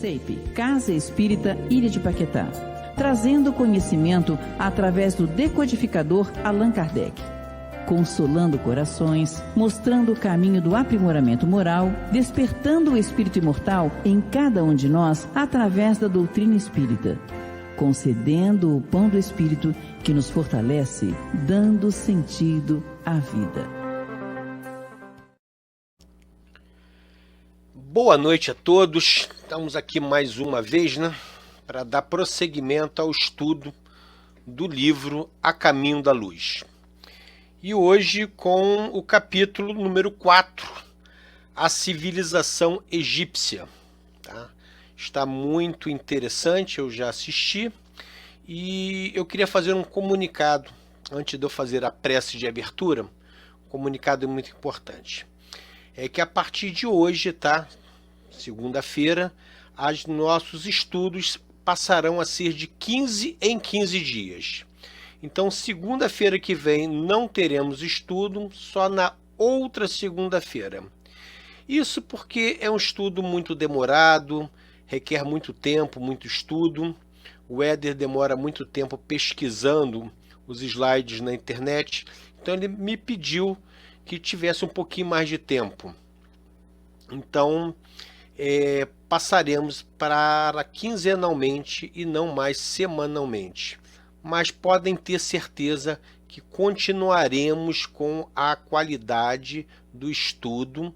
CEIP, Casa Espírita Ilha de Paquetá, trazendo conhecimento através do decodificador Allan Kardec, consolando corações, mostrando o caminho do aprimoramento moral, despertando o espírito imortal em cada um de nós através da doutrina espírita, concedendo o pão do espírito que nos fortalece, dando sentido à vida. Boa noite a todos. Estamos aqui mais uma vez, para dar prosseguimento ao estudo do livro A Caminho da Luz. E hoje com o capítulo número 4, A Civilização Egípcia. Tá? Está muito interessante, eu já assisti, e eu queria fazer um comunicado, antes de eu fazer a prece de abertura. Um comunicado muito importante. É que a partir de hoje, tá? Segunda-feira, os nossos estudos passarão a ser de 15 em 15 dias. Então, segunda-feira que vem não teremos estudo, só na outra segunda-feira. Isso porque é um estudo muito demorado, requer muito tempo, muito estudo. O Éder demora muito tempo pesquisando os slides na internet, então ele me pediu que tivesse um pouquinho mais de tempo. Então, passaremos para quinzenalmente e não mais semanalmente. Mas podem ter certeza que continuaremos com a qualidade do estudo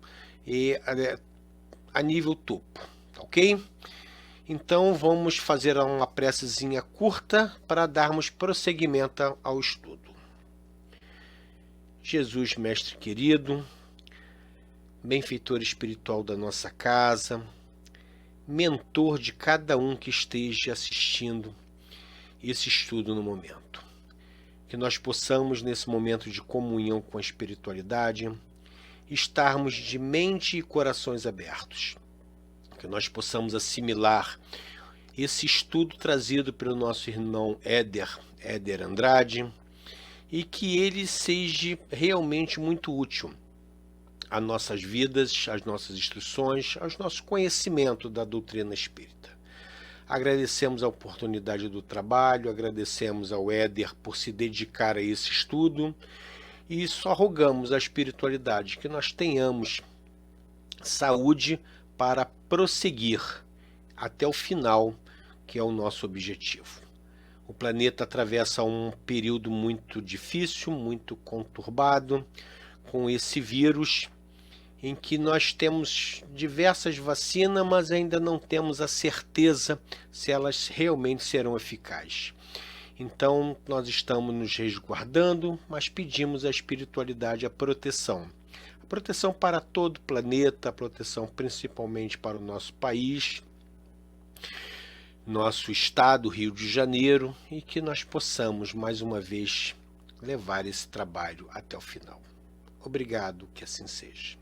a nível topo, ok? Então vamos fazer uma precezinha curta para darmos prosseguimento ao estudo. Jesus, Mestre querido, benfeitor espiritual da nossa casa, mentor de cada um que esteja assistindo esse estudo no momento. Que nós possamos, nesse momento de comunhão com a espiritualidade, estarmos de mente e corações abertos. Que nós possamos assimilar esse estudo trazido pelo nosso irmão Éder Andrade, e que ele seja realmente muito útil às nossas vidas, às nossas instruções, ao nosso conhecimento da doutrina espírita. Agradecemos a oportunidade do trabalho, agradecemos ao Éder por se dedicar a esse estudo e só rogamos à espiritualidade que nós tenhamos saúde para prosseguir até o final, que é o nosso objetivo. O planeta atravessa um período muito difícil, muito conturbado, com esse vírus, em que nós temos diversas vacinas, mas ainda não temos a certeza se elas realmente serão eficazes. Então, nós estamos nos resguardando, mas pedimos à espiritualidade a proteção. A proteção para todo o planeta, a proteção principalmente para o nosso país, nosso estado, Rio de Janeiro, e que nós possamos, mais uma vez, levar esse trabalho até o final. Obrigado, que assim seja.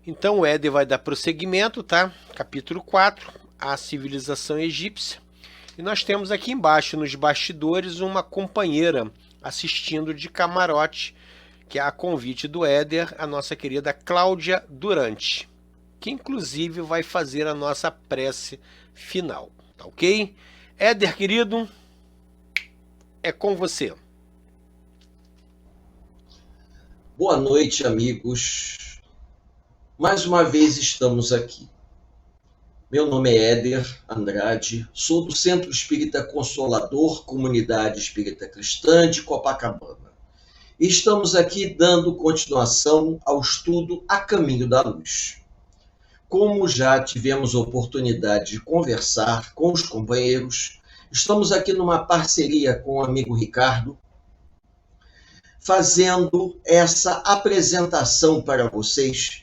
Então o Éder vai dar prosseguimento, tá? Capítulo 4, A Civilização Egípcia. E nós temos aqui embaixo, nos bastidores, uma companheira assistindo de camarote, que é a convite do Éder, a nossa querida Cláudia Durante, que inclusive vai fazer a nossa prece final, tá ok? Éder, querido, é com você. Boa noite, amigos. Mais uma vez estamos aqui. Meu nome é Éder Andrade, sou do Centro Espírita Consolador, Comunidade Espírita Cristã de Copacabana. E estamos aqui dando continuação ao estudo A Caminho da Luz. Como já tivemos oportunidade de conversar com os companheiros, estamos aqui numa parceria com o amigo Ricardo, fazendo essa apresentação para vocês,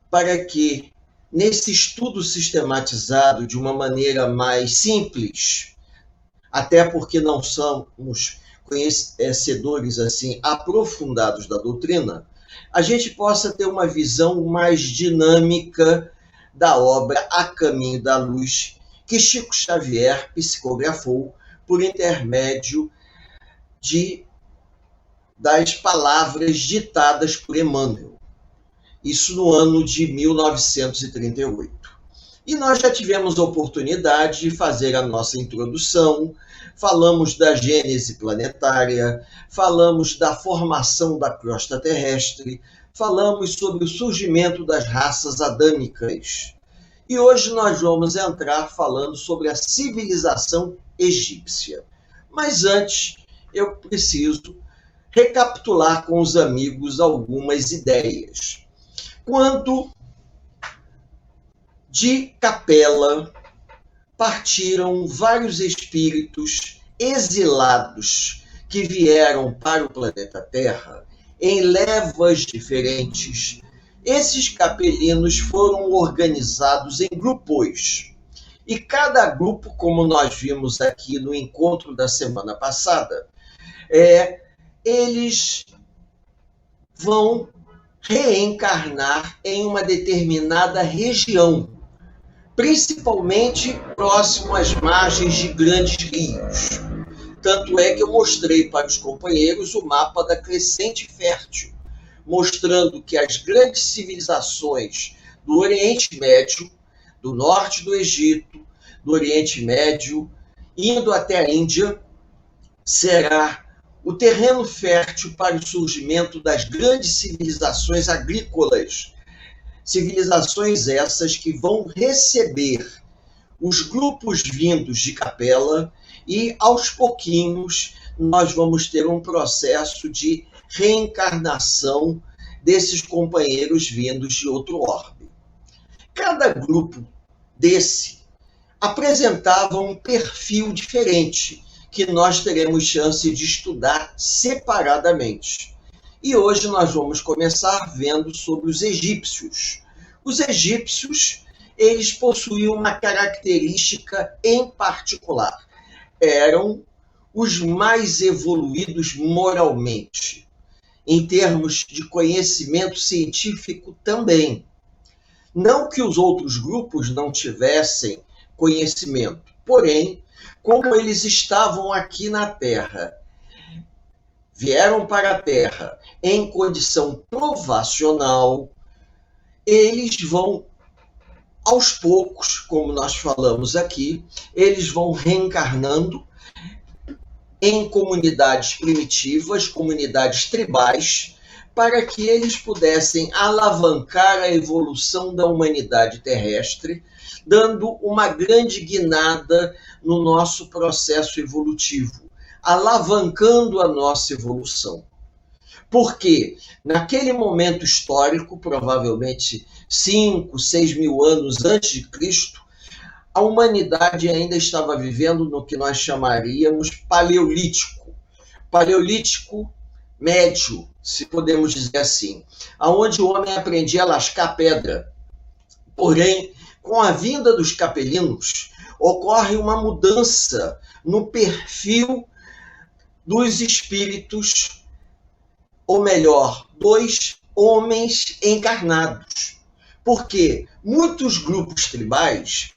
para que, nesse estudo sistematizado de uma maneira mais simples, até porque não somos conhecedores assim aprofundados da doutrina, a gente possa ter uma visão mais dinâmica da obra A Caminho da Luz, que Chico Xavier psicografou por intermédio das palavras ditadas por Emmanuel. Isso no ano de 1938. E nós já tivemos a oportunidade de fazer a nossa introdução, falamos da gênese planetária, falamos da formação da crosta terrestre, falamos sobre o surgimento das raças adâmicas. E hoje nós vamos entrar falando sobre a civilização egípcia. Mas antes, eu preciso recapitular com os amigos algumas ideias. Quando de Capela partiram vários espíritos exilados que vieram para o planeta Terra em levas diferentes. Esses capelinos foram organizados em grupos. E cada grupo, como nós vimos aqui no encontro da semana passada, eles vão reencarnar em uma determinada região, principalmente próximo às margens de grandes rios. Tanto é que eu mostrei para os companheiros o mapa da Crescente Fértil, mostrando que as grandes civilizações do Oriente Médio, do norte do Egito, do Oriente Médio, indo até a Índia, será o terreno fértil para o surgimento das grandes civilizações agrícolas. Civilizações essas que vão receber os grupos vindos de Capela e, aos pouquinhos, nós vamos ter um processo de reencarnação desses companheiros vindos de outro orbe. Cada grupo desse apresentava um perfil diferente, que nós teremos chance de estudar separadamente. E hoje nós vamos começar vendo sobre os egípcios. Os egípcios, eles possuíam uma característica em particular. Eram os mais evoluídos moralmente, em termos de conhecimento científico também. Não que os outros grupos não tivessem conhecimento, porém, como eles estavam aqui na Terra, vieram para a Terra em condição provacional, eles vão, aos poucos, como nós falamos aqui, eles vão reencarnando em comunidades primitivas, comunidades tribais, para que eles pudessem alavancar a evolução da humanidade terrestre, dando uma grande guinada no nosso processo evolutivo, alavancando a nossa evolução. Porque, naquele momento histórico, provavelmente 5, 6 mil anos antes de Cristo, a humanidade ainda estava vivendo no que nós chamaríamos paleolítico. Paleolítico médio, se podemos dizer assim, onde o homem aprendia a lascar pedra. Porém, com a vinda dos capelinos, ocorre uma mudança no perfil dos espíritos, ou melhor, dos homens encarnados. Porque muitos grupos tribais,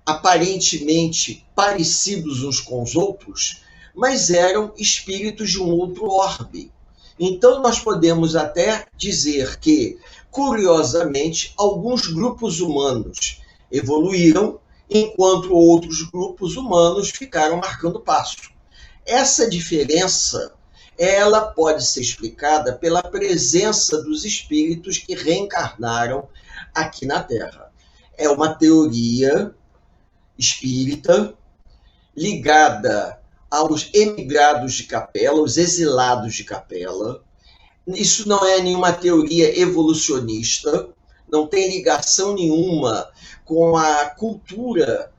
aparentemente parecidos uns com os outros, mas eram espíritos de um outro orbe. Então, nós podemos até dizer que, curiosamente, alguns grupos humanos evoluíram, enquanto outros grupos humanos ficaram marcando passo. Essa diferença, ela pode ser explicada pela presença dos espíritos que reencarnaram aqui na Terra. É uma teoria espírita ligada aos emigrados de Capela, os exilados de Capela. Isso não é nenhuma teoria evolucionista, não tem ligação nenhuma com a cultura,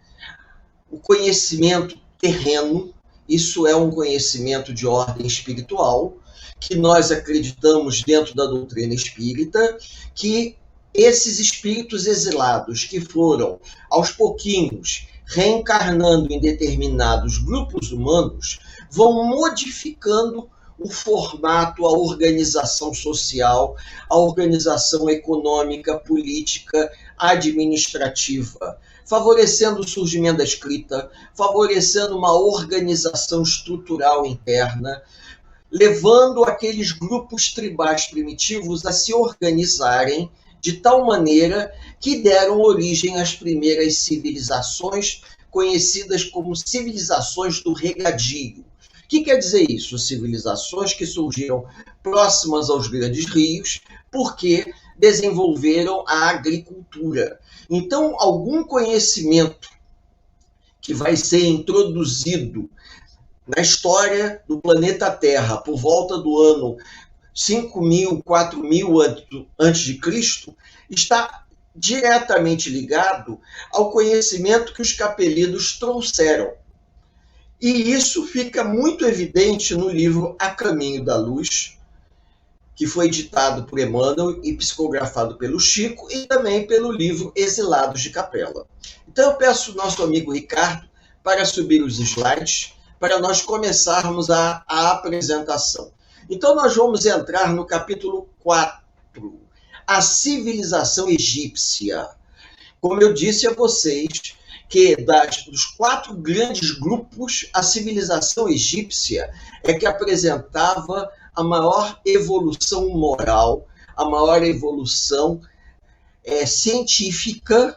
o conhecimento terreno. Isso é um conhecimento de ordem espiritual, que nós acreditamos dentro da doutrina espírita, que esses espíritos exilados que foram, aos pouquinhos, reencarnando em determinados grupos humanos, vão modificando o formato, a organização social, a organização econômica, política, administrativa, favorecendo o surgimento da escrita, favorecendo uma organização estrutural interna, levando aqueles grupos tribais primitivos a se organizarem de tal maneira que deram origem às primeiras civilizações, conhecidas como civilizações do regadio. O que quer dizer isso? Civilizações que surgiram próximas aos grandes rios, porque desenvolveram a agricultura. Então, algum conhecimento que vai ser introduzido na história do planeta Terra por volta do ano 5.000, 4.000 a.C., está diretamente ligado ao conhecimento que os capelidos trouxeram. E isso fica muito evidente no livro A Caminho da Luz, que foi ditado por Emmanuel e psicografado pelo Chico, e também pelo livro Exilados de Capela. Então eu peço ao nosso amigo Ricardo para subir os slides, para nós começarmos a apresentação. Então nós vamos entrar no capítulo 4, a civilização egípcia. Como eu disse a vocês, que dos 4 grandes grupos, a civilização egípcia é que apresentava a maior evolução moral, a maior evolução científica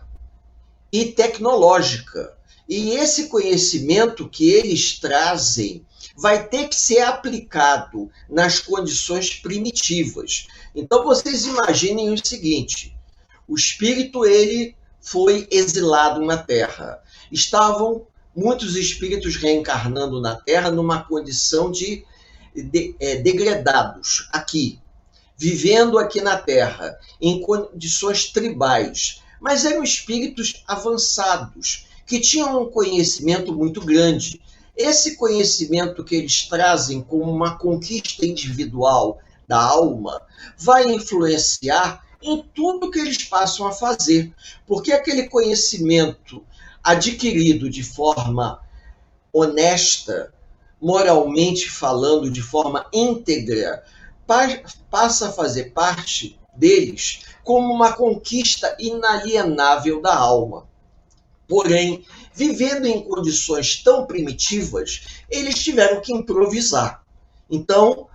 e tecnológica. E esse conhecimento que eles trazem vai ter que ser aplicado nas condições primitivas. Então vocês imaginem o seguinte: o espírito ele foi exilado na Terra. Estavam muitos espíritos reencarnando na Terra numa condição de degradados aqui, vivendo aqui na Terra, em condições tribais. Mas eram espíritos avançados, que tinham um conhecimento muito grande. Esse conhecimento que eles trazem como uma conquista individual da alma vai influenciar em tudo que eles passam a fazer, porque aquele conhecimento adquirido de forma honesta, moralmente falando, de forma íntegra, passa a fazer parte deles como uma conquista inalienável da alma. Porém, vivendo em condições tão primitivas, eles tiveram que improvisar. Então,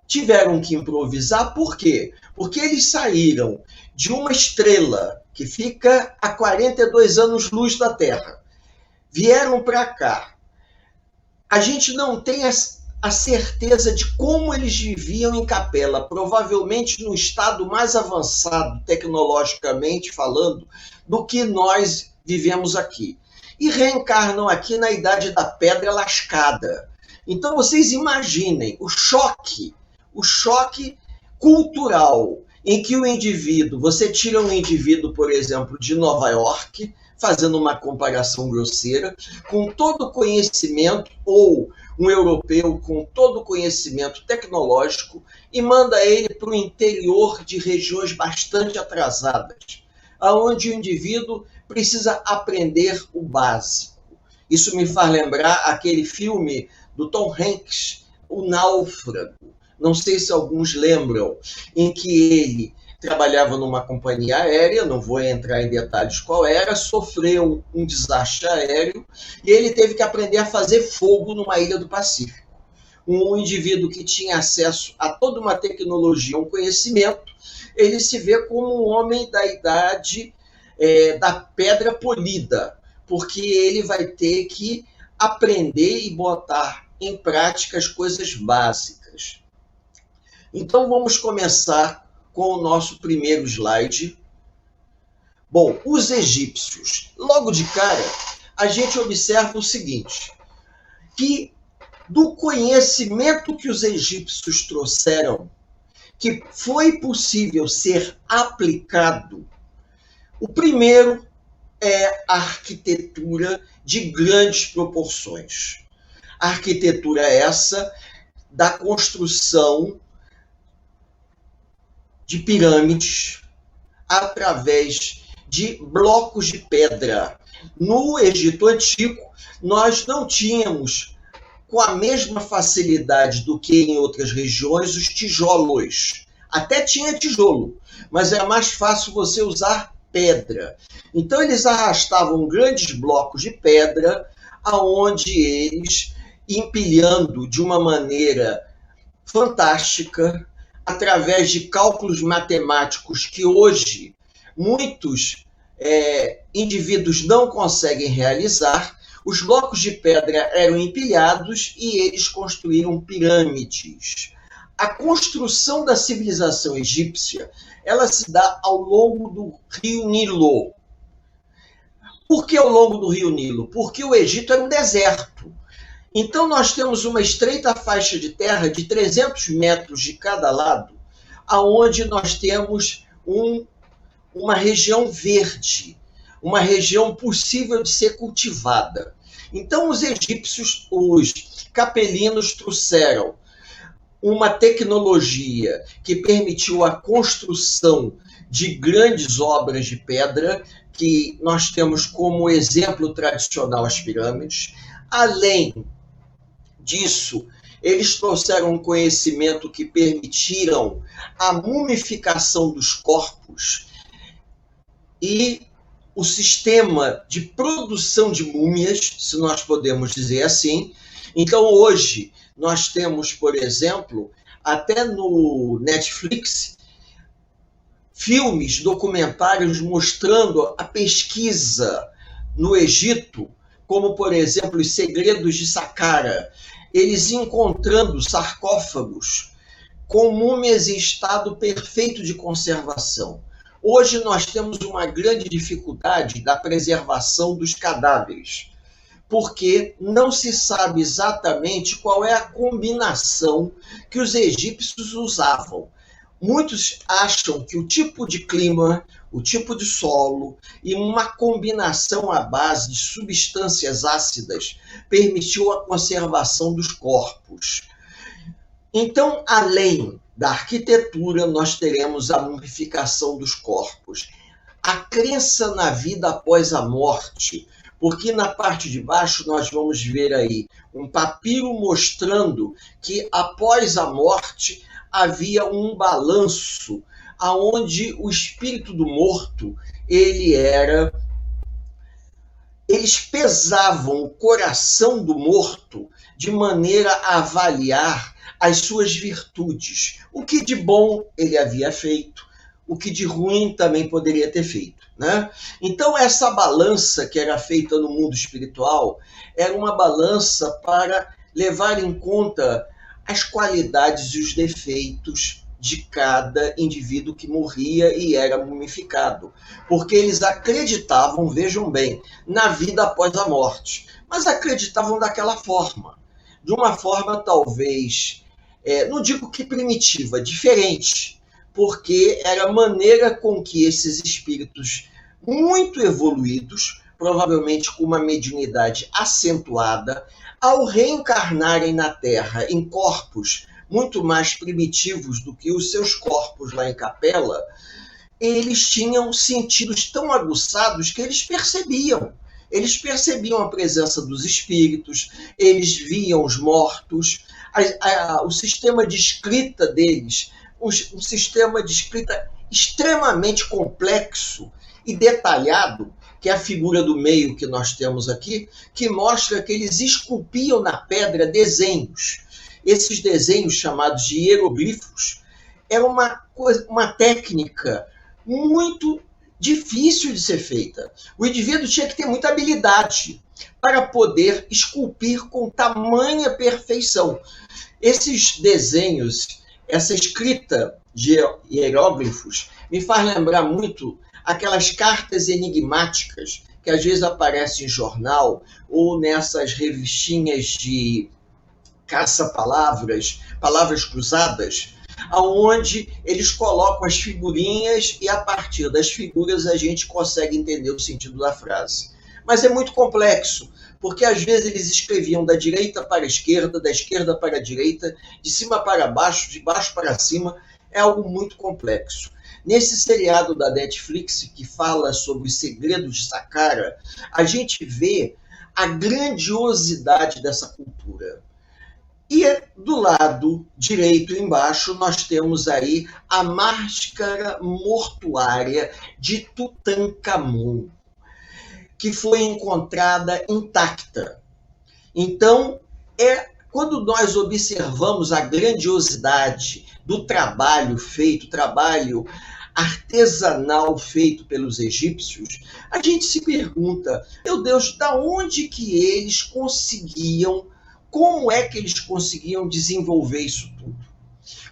tiveram que improvisar por quê? Porque eles saíram de uma estrela que fica a 42 anos-luz da Terra. Vieram para cá. A gente não tem a certeza de como eles viviam em Capela, provavelmente num estado mais avançado, tecnologicamente falando, do que nós vivemos aqui. E reencarnam aqui na Idade da Pedra Lascada. Então vocês imaginem o choque cultural em que o indivíduo, você tira um indivíduo, por exemplo, de Nova York, fazendo uma comparação grosseira, com todo o conhecimento, ou um europeu com todo o conhecimento tecnológico, e manda ele para o interior de regiões bastante atrasadas, onde o indivíduo precisa aprender o básico. Isso me faz lembrar aquele filme do Tom Hanks, O Náufrago. Não sei se alguns lembram, em que ele trabalhava numa companhia aérea, não vou entrar em detalhes qual era, sofreu um desastre aéreo e ele teve que aprender a fazer fogo numa ilha do Pacífico. Um indivíduo que tinha acesso a toda uma tecnologia, um conhecimento, ele se vê como um homem da idade da pedra polida, porque ele vai ter que aprender e botar em prática as coisas básicas. Então vamos começar com o nosso primeiro slide. Bom, os egípcios. Logo de cara, a gente observa o seguinte, que do conhecimento que os egípcios trouxeram, que foi possível ser aplicado, o primeiro é a arquitetura de grandes proporções. A arquitetura essa da construção de pirâmides através de blocos de pedra. No Egito Antigo, nós não tínhamos, com a mesma facilidade do que em outras regiões, os tijolos. Até tinha tijolo, mas era mais fácil você usar pedra. Então eles arrastavam grandes blocos de pedra, aonde eles, empilhando de uma maneira fantástica, através de cálculos matemáticos que hoje muitos indivíduos não conseguem realizar, os blocos de pedra eram empilhados e eles construíram pirâmides. A construção da civilização egípcia, ela se dá ao longo do rio Nilo. Por que ao longo do rio Nilo? Porque o Egito era um deserto. Então nós temos uma estreita faixa de terra de 300 metros de cada lado, aonde nós temos uma região verde, uma região possível de ser cultivada. Então os egípcios, os capelinos, trouxeram uma tecnologia que permitiu a construção de grandes obras de pedra, que nós temos como exemplo tradicional as pirâmides. Além disso, eles trouxeram um conhecimento que permitiram a mumificação dos corpos e o sistema de produção de múmias, se nós podemos dizer assim. Então, hoje, nós temos, por exemplo, até no Netflix, filmes, documentários mostrando a pesquisa no Egito, como, por exemplo, Os Segredos de Saqqara, eles encontrando sarcófagos com múmias em estado perfeito de conservação. Hoje nós temos uma grande dificuldade da preservação dos cadáveres, porque não se sabe exatamente qual é a combinação que os egípcios usavam. Muitos acham que o tipo de clima, o tipo de solo e uma combinação à base de substâncias ácidas permitiu a conservação dos corpos. Então, além da arquitetura, nós teremos a mumificação dos corpos, a crença na vida após a morte, porque na parte de baixo nós vamos ver aí um papiro mostrando que após a morte havia um balanço aonde o espírito do morto, eles pesavam o coração do morto de maneira a avaliar as suas virtudes, o que de bom ele havia feito, o que de ruim também poderia ter feito, né? Então essa balança que era feita no mundo espiritual era uma balança para levar em conta as qualidades e os defeitos de cada indivíduo que morria e era mumificado, porque eles acreditavam, vejam bem, na vida após a morte, mas acreditavam daquela forma, de uma forma talvez, não digo que primitiva, diferente, porque era a maneira com que esses espíritos muito evoluídos, provavelmente com uma mediunidade acentuada, ao reencarnarem na Terra em corpos muito mais primitivos do que os seus corpos lá em Capela, eles tinham sentidos tão aguçados que eles percebiam a presença dos espíritos, eles viam os mortos, o sistema de escrita deles, um sistema de escrita extremamente complexo e detalhado, que é a figura do meio que nós temos aqui, que mostra que eles esculpiam na pedra desenhos. Esses desenhos, chamados de hieroglifos, era uma técnica muito difícil de ser feita. O indivíduo tinha que ter muita habilidade para poder esculpir com tamanha perfeição. Esses desenhos, essa escrita de hieróglifos, me faz lembrar muito aquelas cartas enigmáticas que às vezes aparecem em jornal ou nessas revistinhas de caça-palavras, palavras cruzadas, onde eles colocam as figurinhas e a partir das figuras a gente consegue entender o sentido da frase. Mas é muito complexo, porque às vezes eles escreviam da direita para a esquerda, da esquerda para a direita, de cima para baixo, de baixo para cima, é algo muito complexo. Nesse seriado da Netflix, que fala sobre os segredos de Saqqara, a gente vê a grandiosidade dessa cultura. E do lado direito embaixo nós temos aí a máscara mortuária de Tutankhamon, que foi encontrada intacta. Então, é quando nós observamos a grandiosidade do trabalho feito, trabalho artesanal feito pelos egípcios, a gente se pergunta, meu Deus, da onde que eles conseguiam, como é que eles conseguiam desenvolver isso tudo?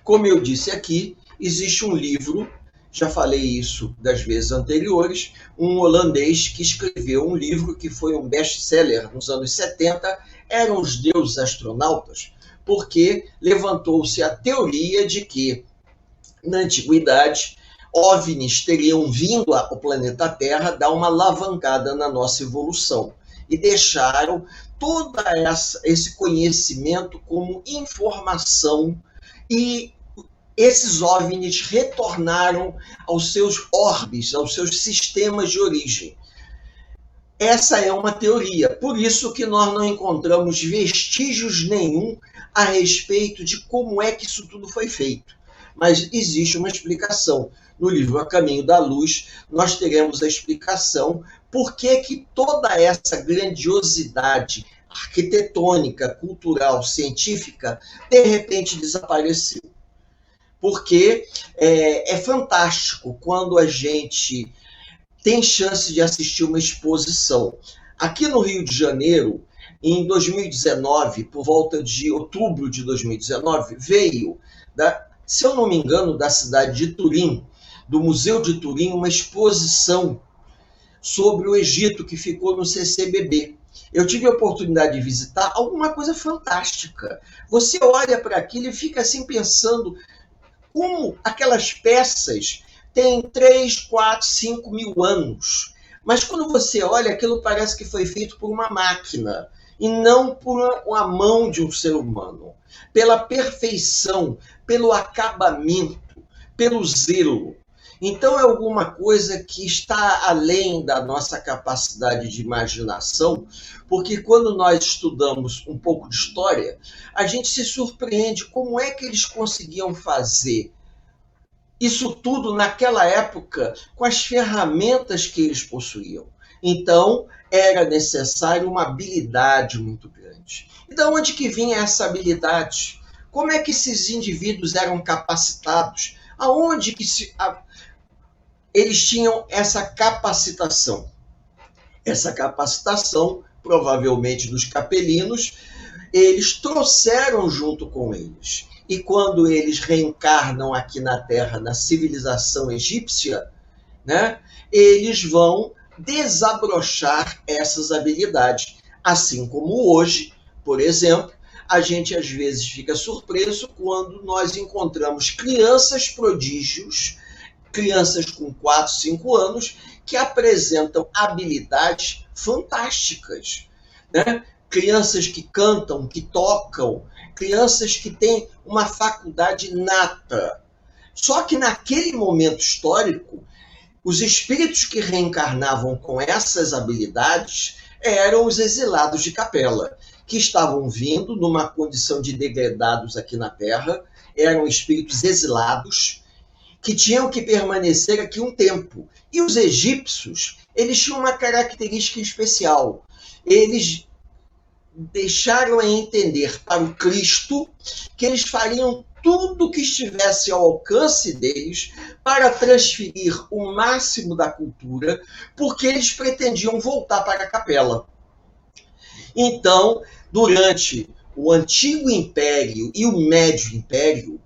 Como eu disse aqui, existe um livro, já falei isso das vezes anteriores, um holandês que escreveu um livro que foi um best-seller nos anos 70, Eram os Deuses Astronautas, porque levantou-se a teoria de que, na antiguidade, OVNIs teriam vindo ao planeta Terra dar uma alavancada na nossa evolução e deixaram todo esse conhecimento como informação, e esses OVNIs retornaram aos seus orbes, aos seus sistemas de origem. Essa é uma teoria, por isso que nós não encontramos vestígios nenhum a respeito de como é que isso tudo foi feito. Mas existe uma explicação. No livro A Caminho da Luz, nós teremos a explicação por que toda essa grandiosidade arquitetônica, cultural, científica, de repente desapareceu. Porque é fantástico quando a gente tem chance de assistir uma exposição. Aqui no Rio de Janeiro, em 2019, por volta de outubro de 2019, veio, se eu não me engano, da cidade de Turim, do Museu de Turim, uma exposição sobre o Egito que ficou no CCBB. Eu tive a oportunidade de visitar, alguma coisa fantástica. Você olha para aquilo e fica assim pensando como aquelas peças têm 3, 4, 5 mil anos. Mas quando você olha, aquilo parece que foi feito por uma máquina e não por a mão de um ser humano. Pela perfeição, pelo acabamento, pelo zelo. Então é alguma coisa que está além da nossa capacidade de imaginação, porque quando nós estudamos um pouco de história, a gente se surpreende como é que eles conseguiam fazer isso tudo naquela época com as ferramentas que eles possuíam. Então era necessário uma habilidade muito grande. E de onde que vinha essa habilidade? Como é que esses indivíduos eram capacitados? Aonde que eles tinham essa capacitação? Essa capacitação, provavelmente dos capelinos, eles trouxeram junto com eles. E quando eles reencarnam aqui na Terra, na civilização egípcia, né, eles vão desabrochar essas habilidades. Assim como hoje, por exemplo, a gente às vezes fica surpreso quando nós encontramos crianças prodígios, crianças com 4, 5 anos, que apresentam habilidades fantásticas, né? Crianças que cantam, que tocam, crianças que têm uma faculdade nata. Só que naquele momento histórico, os espíritos que reencarnavam com essas habilidades eram os exilados de Capela, que estavam vindo numa condição de degradados aqui na Terra, eram espíritos exilados, que tinham que permanecer aqui um tempo. E os egípcios, eles tinham uma característica especial. Eles deixaram a entender para o Cristo que eles fariam tudo que estivesse ao alcance deles para transferir o máximo da cultura, porque eles pretendiam voltar para a Capela. Então, durante o Antigo Império e o Médio Império,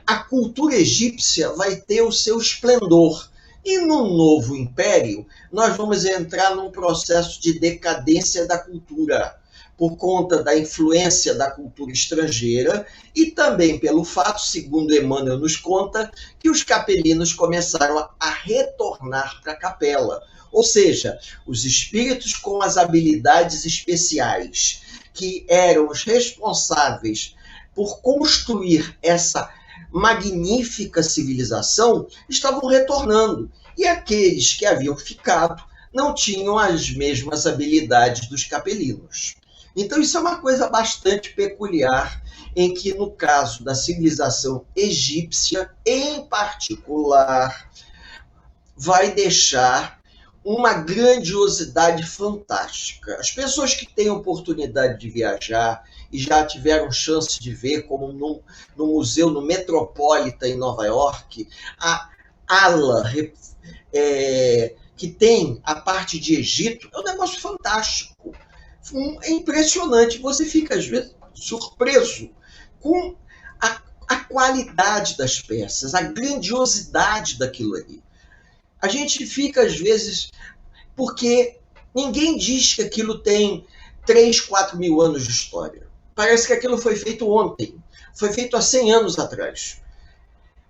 a cultura egípcia vai ter o seu esplendor. E no Novo Império, nós vamos entrar num processo de decadência da cultura, por conta da influência da cultura estrangeira e também pelo fato, segundo Emmanuel nos conta, que os capelinos começaram a retornar para a capela. Ou seja, os espíritos com as habilidades especiais, que eram os responsáveis por construir essa magnífica civilização, estavam retornando. E aqueles que haviam ficado não tinham as mesmas habilidades dos capelinos. Então isso é uma coisa bastante peculiar, em que no caso da civilização egípcia, em particular, vai deixar uma grandiosidade fantástica. As pessoas que têm oportunidade de viajar e já tiveram chance de ver, como no museu, no Metropolitan em Nova York, a ala que tem a parte de Egito, é um negócio fantástico. É impressionante. Você fica, às vezes, surpreso com a qualidade das peças, a grandiosidade daquilo ali. A gente fica, às vezes, porque ninguém diz que aquilo tem 3, 4 mil anos de história. Parece que aquilo foi feito ontem, foi feito há 100 anos atrás.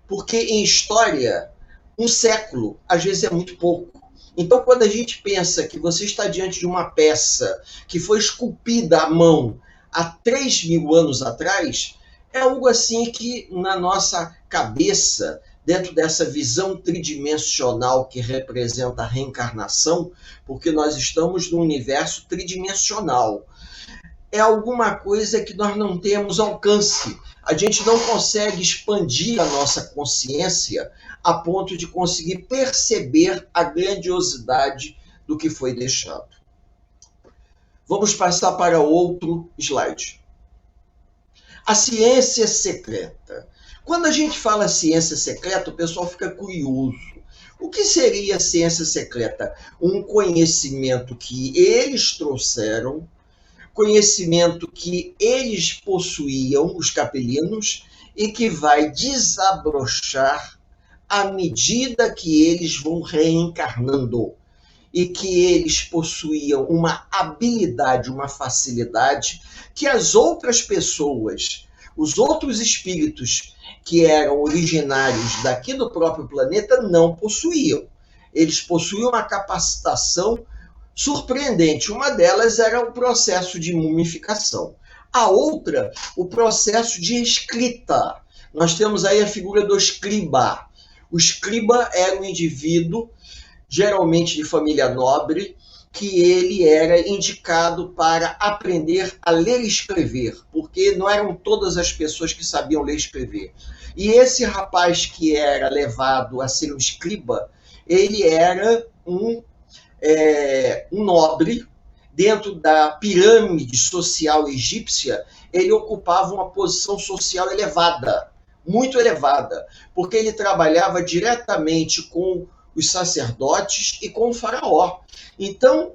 Porque em história, um século, às vezes, é muito pouco. Então, quando a gente pensa que você está diante de uma peça que foi esculpida à mão há 3 mil anos atrás, é algo assim que, na nossa cabeça, dentro dessa visão tridimensional que representa a reencarnação, porque nós estamos num universo tridimensional, é alguma coisa que nós não temos alcance. A gente não consegue expandir a nossa consciência a ponto de conseguir perceber a grandiosidade do que foi deixado. Vamos passar para outro slide. A ciência secreta. Quando a gente fala ciência secreta, o pessoal fica curioso. O que seria ciência secreta? Um conhecimento que eles trouxeram, conhecimento que eles possuíam, os capelinos, e que vai desabrochar à medida que eles vão reencarnando. E que eles possuíam uma habilidade, uma facilidade que as outras pessoas, os outros espíritos que eram originários daqui do próprio planeta não possuíam. Eles possuíam uma capacitação surpreendente. Uma delas era o processo de mumificação. A outra, o processo de escrita. Nós temos aí a figura do escriba. O escriba era um indivíduo, geralmente de família nobre, que ele era indicado para aprender a ler e escrever, porque não eram todas as pessoas que sabiam ler e escrever. E esse rapaz que era levado a ser um escriba, ele era um nobre. Dentro da pirâmide social egípcia, ele ocupava uma posição social elevada, muito elevada, porque ele trabalhava diretamente com os sacerdotes e com o faraó. Então,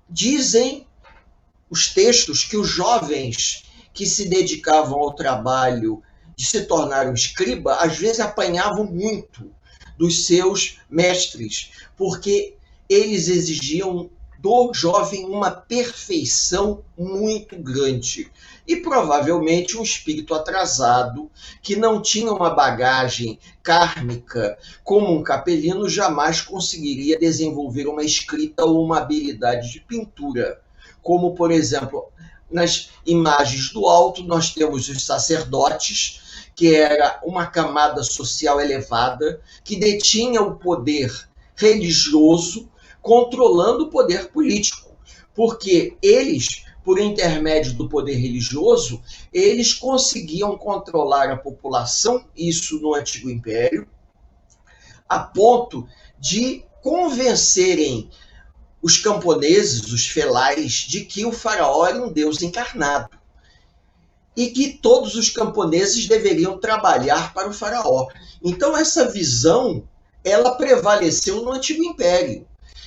dizem os textos que os jovens que se dedicavam ao trabalho de se tornar um escriba, às vezes apanhavam muito dos seus mestres, porque eles exigiam do jovem uma perfeição muito grande. E provavelmente um espírito atrasado, que não tinha uma bagagem kármica como um capelino, jamais conseguiria desenvolver uma escrita ou uma habilidade de pintura. Como, por exemplo, nas imagens do alto, nós temos os sacerdotes, que era uma camada social elevada, que detinha o poder religioso, controlando o poder político, porque eles, por intermédio do poder religioso, eles conseguiam controlar a população, isso no Antigo Império, a ponto de convencerem os camponeses, os felais, de que o faraó era um deus encarnado e que todos os camponeses deveriam trabalhar para o faraó. Então essa visão, ela prevaleceu no Antigo Império.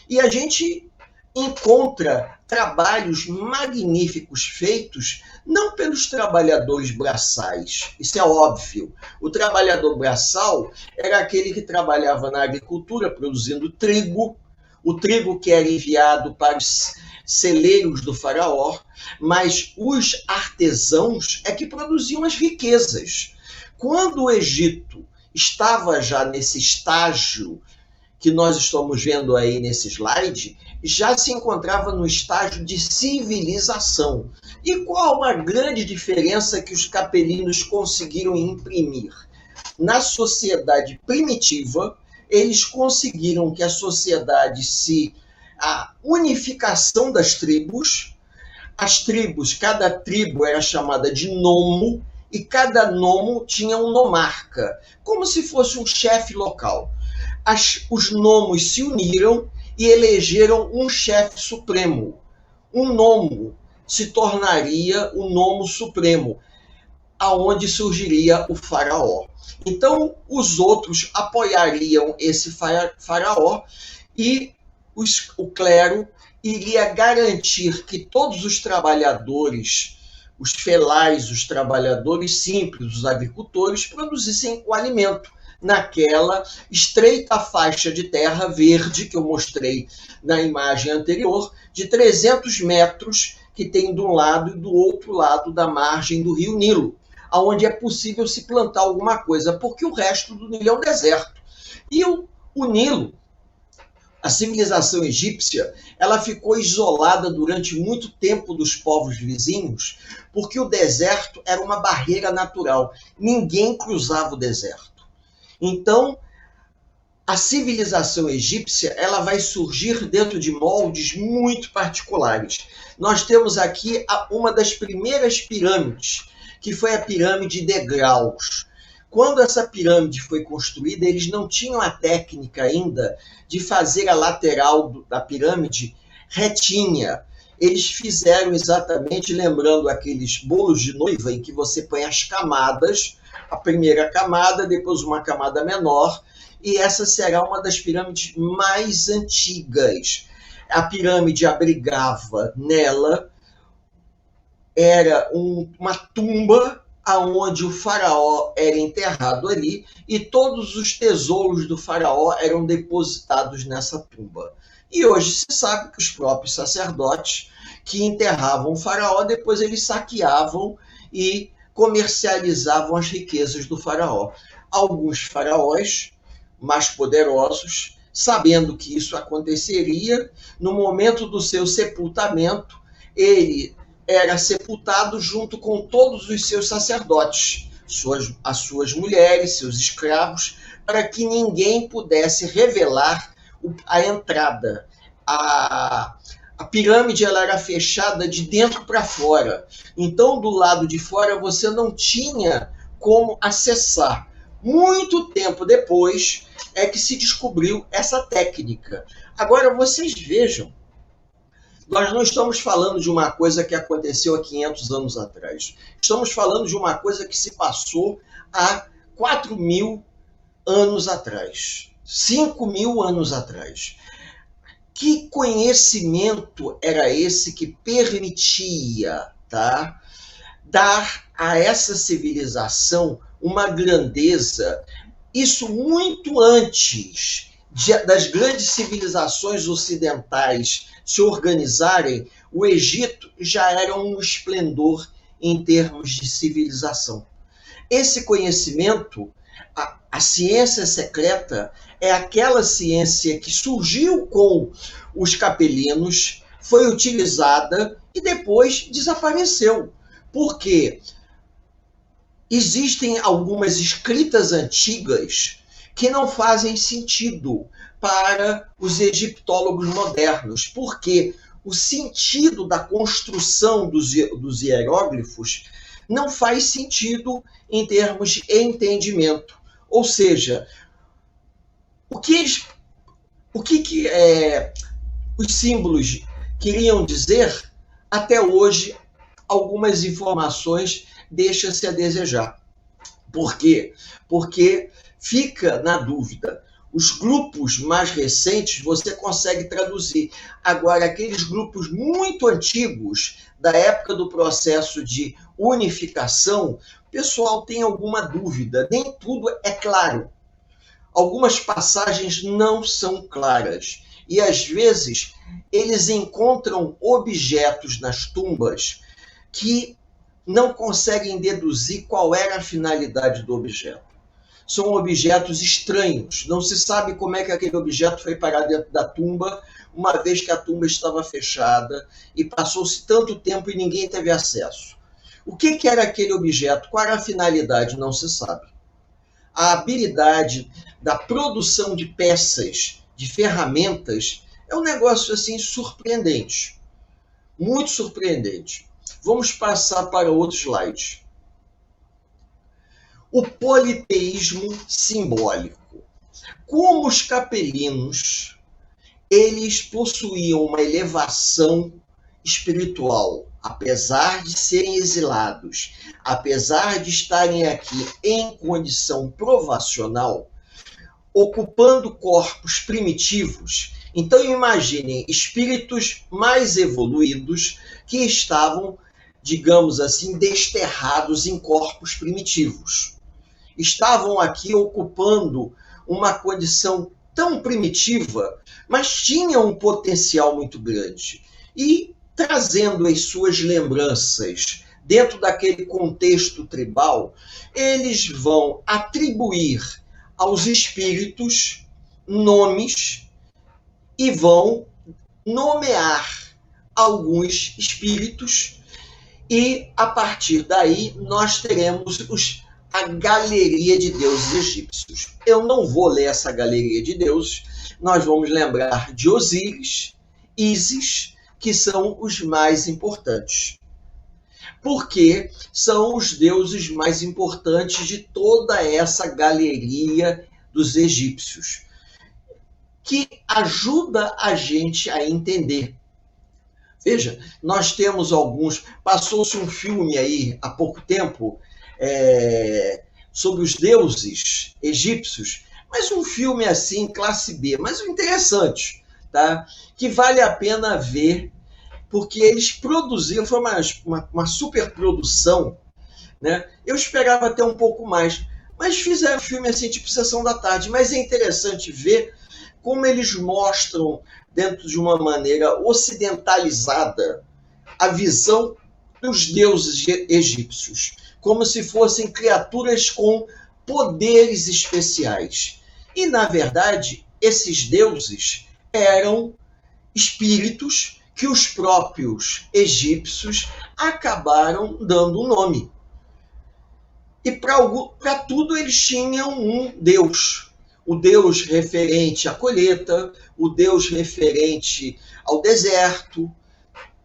E a gente encontra trabalhos magníficos feitos não pelos trabalhadores braçais, isso é óbvio. O trabalhador braçal era aquele que trabalhava na agricultura produzindo trigo, o trigo que era enviado para os celeiros do faraó, mas os artesãos é que produziam as riquezas. Quando o Egito estava já nesse estágio que nós estamos vendo aí nesse slide, já se encontrava no estágio de civilização. E qual a grande diferença que os capelinos conseguiram imprimir? Na sociedade primitiva, eles conseguiram que a sociedade a unificação das tribos, as tribos, cada tribo era chamada de nomo, e cada nomo tinha um nomarca, como se fosse um chefe local. Os nomos se uniram e elegeram um chefe supremo. Um nomo se tornaria o nomo supremo, aonde surgiria o faraó. Então, os outros apoiariam esse faraó e o clero iria garantir que todos os trabalhadores, os felais, os trabalhadores simples, os agricultores, produzissem o alimento naquela estreita faixa de terra verde que eu mostrei na imagem anterior, de 300 metros, que tem de um lado e do outro lado da margem do rio Nilo, onde é possível se plantar alguma coisa, porque o resto do Nilo é um deserto. E o Nilo, a civilização egípcia, ela ficou isolada durante muito tempo dos povos vizinhos, porque o deserto era uma barreira natural. Ninguém cruzava o deserto. Então, a civilização egípcia, ela vai surgir dentro de moldes muito particulares. Nós temos aqui uma das primeiras pirâmides, que foi a pirâmide de degraus. Quando essa pirâmide foi construída, eles não tinham a técnica ainda de fazer a lateral da pirâmide retinha. Eles fizeram exatamente, lembrando aqueles bolos de noiva em que você põe as camadas, a primeira camada, depois uma camada menor, e essa será uma das pirâmides mais antigas. A pirâmide abrigava nela, era uma tumba aonde o faraó era enterrado ali, e todos os tesouros do faraó eram depositados nessa tumba. E hoje se sabe que os próprios sacerdotes que enterravam o faraó, depois eles saqueavam e comercializavam as riquezas do faraó. Alguns faraós mais poderosos, sabendo que isso aconteceria, no momento do seu sepultamento, ele era sepultado junto com todos os seus sacerdotes, as suas mulheres, seus escravos, para que ninguém pudesse revelar a entrada. A pirâmide ela era fechada de dentro para fora. Então, do lado de fora, você não tinha como acessar. Muito tempo depois é que se descobriu essa técnica. Agora, vocês vejam, nós não estamos falando de uma coisa que aconteceu há 500 anos atrás. Estamos falando de uma coisa que se passou há 4.000 anos atrás, 5.000 anos atrás. Que conhecimento era esse que permitia, dar a essa civilização uma grandeza, isso muito antes das grandes civilizações ocidentais se organizarem? O Egito já era um esplendor em termos de civilização. Esse conhecimento, a ciência secreta, é aquela ciência que surgiu com os capelinos, foi utilizada e depois desapareceu. Por quê? Existem algumas escritas antigas que não fazem sentido para os egiptólogos modernos, porque o sentido da construção dos hieróglifos não faz sentido em termos de entendimento. Ou seja, o que os símbolos queriam dizer, até hoje, algumas informações deixam-se a desejar. Por quê? Porque fica na dúvida. Os grupos mais recentes você consegue traduzir. Agora, aqueles grupos muito antigos, da época do processo de unificação, o pessoal tem alguma dúvida. Nem tudo é claro. Algumas passagens não são claras. E, às vezes, eles encontram objetos nas tumbas que não conseguem deduzir qual era a finalidade do objeto. São objetos estranhos. Não se sabe como é que aquele objeto foi parar dentro da tumba, uma vez que a tumba estava fechada e passou-se tanto tempo e ninguém teve acesso. O que era aquele objeto? Qual era a finalidade? Não se sabe. A habilidade da produção de peças, de ferramentas, é um negócio assim surpreendente. Muito surpreendente. Vamos passar para outro slide. O politeísmo simbólico. Como os capelinos, eles possuíam uma elevação espiritual, apesar de serem exilados, apesar de estarem aqui em condição provacional, ocupando corpos primitivos. Então imaginem espíritos mais evoluídos que estavam, digamos assim, desterrados em corpos primitivos. Estavam aqui ocupando uma condição tão primitiva, mas tinham um potencial muito grande. E trazendo as suas lembranças dentro daquele contexto tribal, eles vão atribuir aos espíritos nomes e vão nomear alguns espíritos, e a partir daí nós teremos a galeria de deuses egípcios. Eu não vou ler essa galeria de deuses, nós vamos lembrar de Osíris, Ísis, que são os mais importantes. Porque são os deuses mais importantes de toda essa galeria dos egípcios, que ajuda a gente a entender. Veja, nós temos alguns... Passou-se um filme aí há pouco tempo sobre os deuses egípcios, mas um filme assim, classe B, mas interessante, tá? Que vale a pena ver, porque eles produziram, foi uma superprodução, né? Eu esperava até um pouco mais, mas fizeram filme assim, tipo Sessão da Tarde. Mas é interessante ver como eles mostram, dentro de uma maneira ocidentalizada, a visão dos deuses egípcios, como se fossem criaturas com poderes especiais. E, na verdade, esses deuses eram espíritos que os próprios egípcios acabaram dando um nome. E para tudo eles tinham um deus. O deus referente à colheita, o deus referente ao deserto.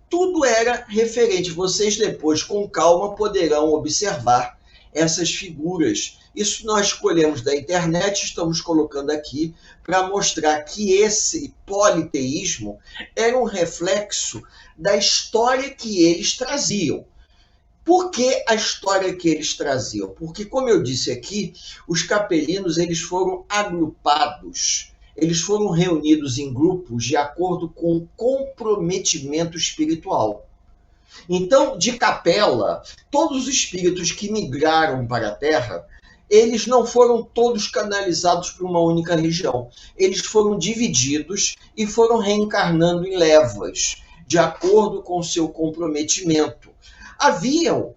Tudo era referente. Vocês depois, com calma, poderão observar essas figuras. Isso nós escolhemos da internet, estamos colocando aqui para mostrar que esse politeísmo era um reflexo da história que eles traziam. Por que a história que eles traziam? Porque, como eu disse aqui, os capelinos eles foram agrupados, eles foram reunidos em grupos de acordo com o comprometimento espiritual. Então, de capela, todos os espíritos que migraram para a Terra, eles não foram todos canalizados para uma única região. Eles foram divididos e foram reencarnando em levas, de acordo com o seu comprometimento. Haviam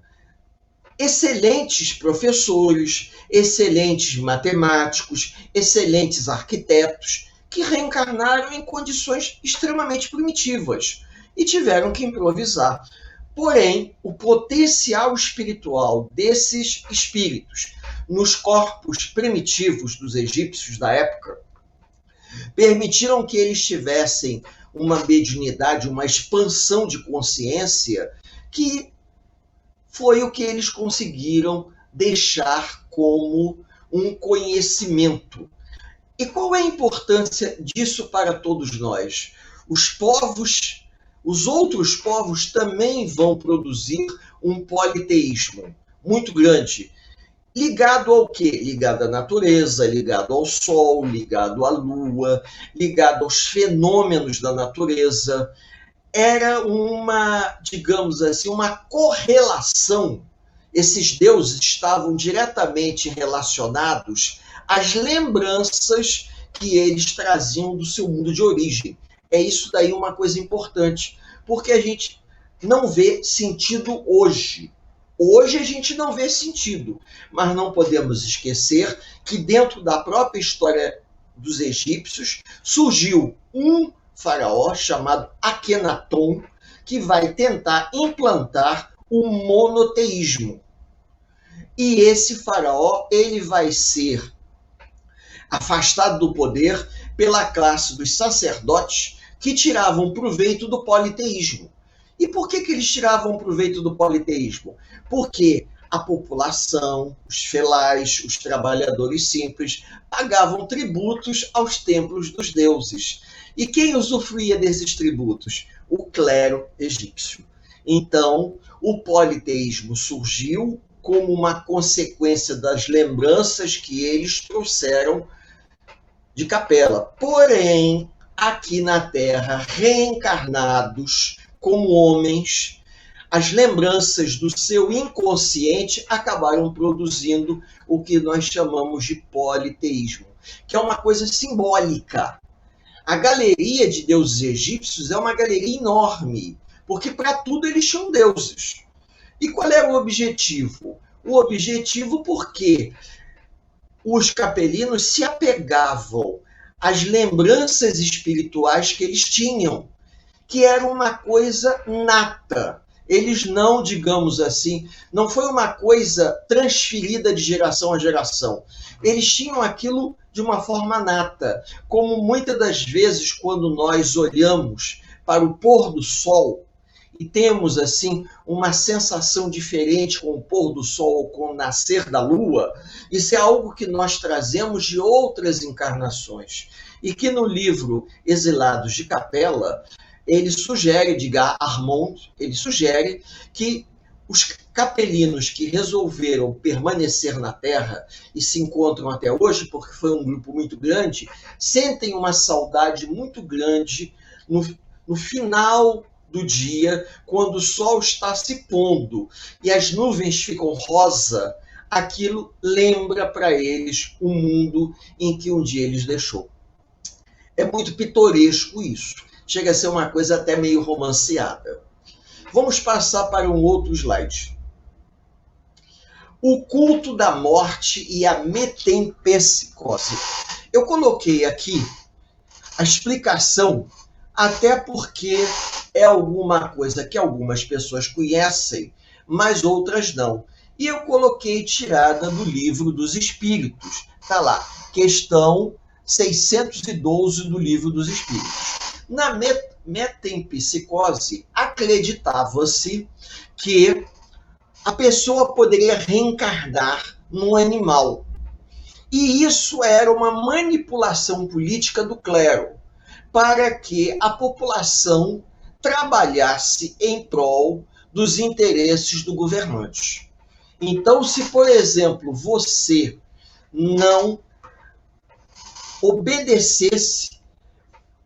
excelentes professores, excelentes matemáticos, excelentes arquitetos, que reencarnaram em condições extremamente primitivas e tiveram que improvisar. Porém, o potencial espiritual desses espíritos nos corpos primitivos dos egípcios da época permitiram que eles tivessem uma mediunidade, uma expansão de consciência que foi o que eles conseguiram deixar como um conhecimento. E qual é a importância disso para todos nós? Os outros povos também vão produzir um politeísmo muito grande. Ligado ao quê? Ligado à natureza, ligado ao sol, ligado à lua, ligado aos fenômenos da natureza. Era uma, digamos assim, uma correlação. Esses deuses estavam diretamente relacionados às lembranças que eles traziam do seu mundo de origem. É isso daí uma coisa importante, porque a gente não vê sentido hoje. Hoje a gente não vê sentido, mas não podemos esquecer que dentro da própria história dos egípcios surgiu um faraó chamado Akenaton, que vai tentar implantar o monoteísmo. E esse faraó ele vai ser afastado do poder pela classe dos sacerdotes que tiravam proveito do politeísmo. E por que eles tiravam proveito do politeísmo? Porque a população, os felais, os trabalhadores simples, pagavam tributos aos templos dos deuses. E quem usufruía desses tributos? O clero egípcio. Então, o politeísmo surgiu como uma consequência das lembranças que eles trouxeram de Capela. Porém, aqui na Terra, reencarnados como homens, as lembranças do seu inconsciente acabaram produzindo o que nós chamamos de politeísmo, que é uma coisa simbólica. A galeria de deuses egípcios é uma galeria enorme, porque para tudo eles tinham deuses. E qual era o objetivo? O objetivo porque os capelinos se apegavam às lembranças espirituais que eles tinham, que era uma coisa nata. Eles não, digamos assim, não foi uma coisa transferida de geração a geração. Eles tinham aquilo de uma forma nata, como muitas das vezes quando nós olhamos para o pôr do sol e temos assim uma sensação diferente com o pôr do sol ou com o nascer da lua, isso é algo que nós trazemos de outras encarnações e que no livro Exilados de Capela ele sugere, Edgar Armond, ele sugere que os capelinos que resolveram permanecer na Terra e se encontram até hoje, porque foi um grupo muito grande, sentem uma saudade muito grande no final do dia, quando o sol está se pondo e as nuvens ficam rosa, aquilo lembra para eles o mundo em que um dia eles deixou. É muito pitoresco isso. Chega a ser uma coisa até meio romanceada. Vamos passar para um outro slide. O culto da morte e a metempsicose. Eu coloquei aqui a explicação, até porque é alguma coisa que algumas pessoas conhecem, mas outras não. E eu coloquei tirada do Livro dos Espíritos. Está lá, questão 612 do Livro dos Espíritos. Na metempsicose, acreditava-se que a pessoa poderia reencarnar num animal. E isso era uma manipulação política do clero, para que a população trabalhasse em prol dos interesses do governante. Então, se, por exemplo, você não obedecesse,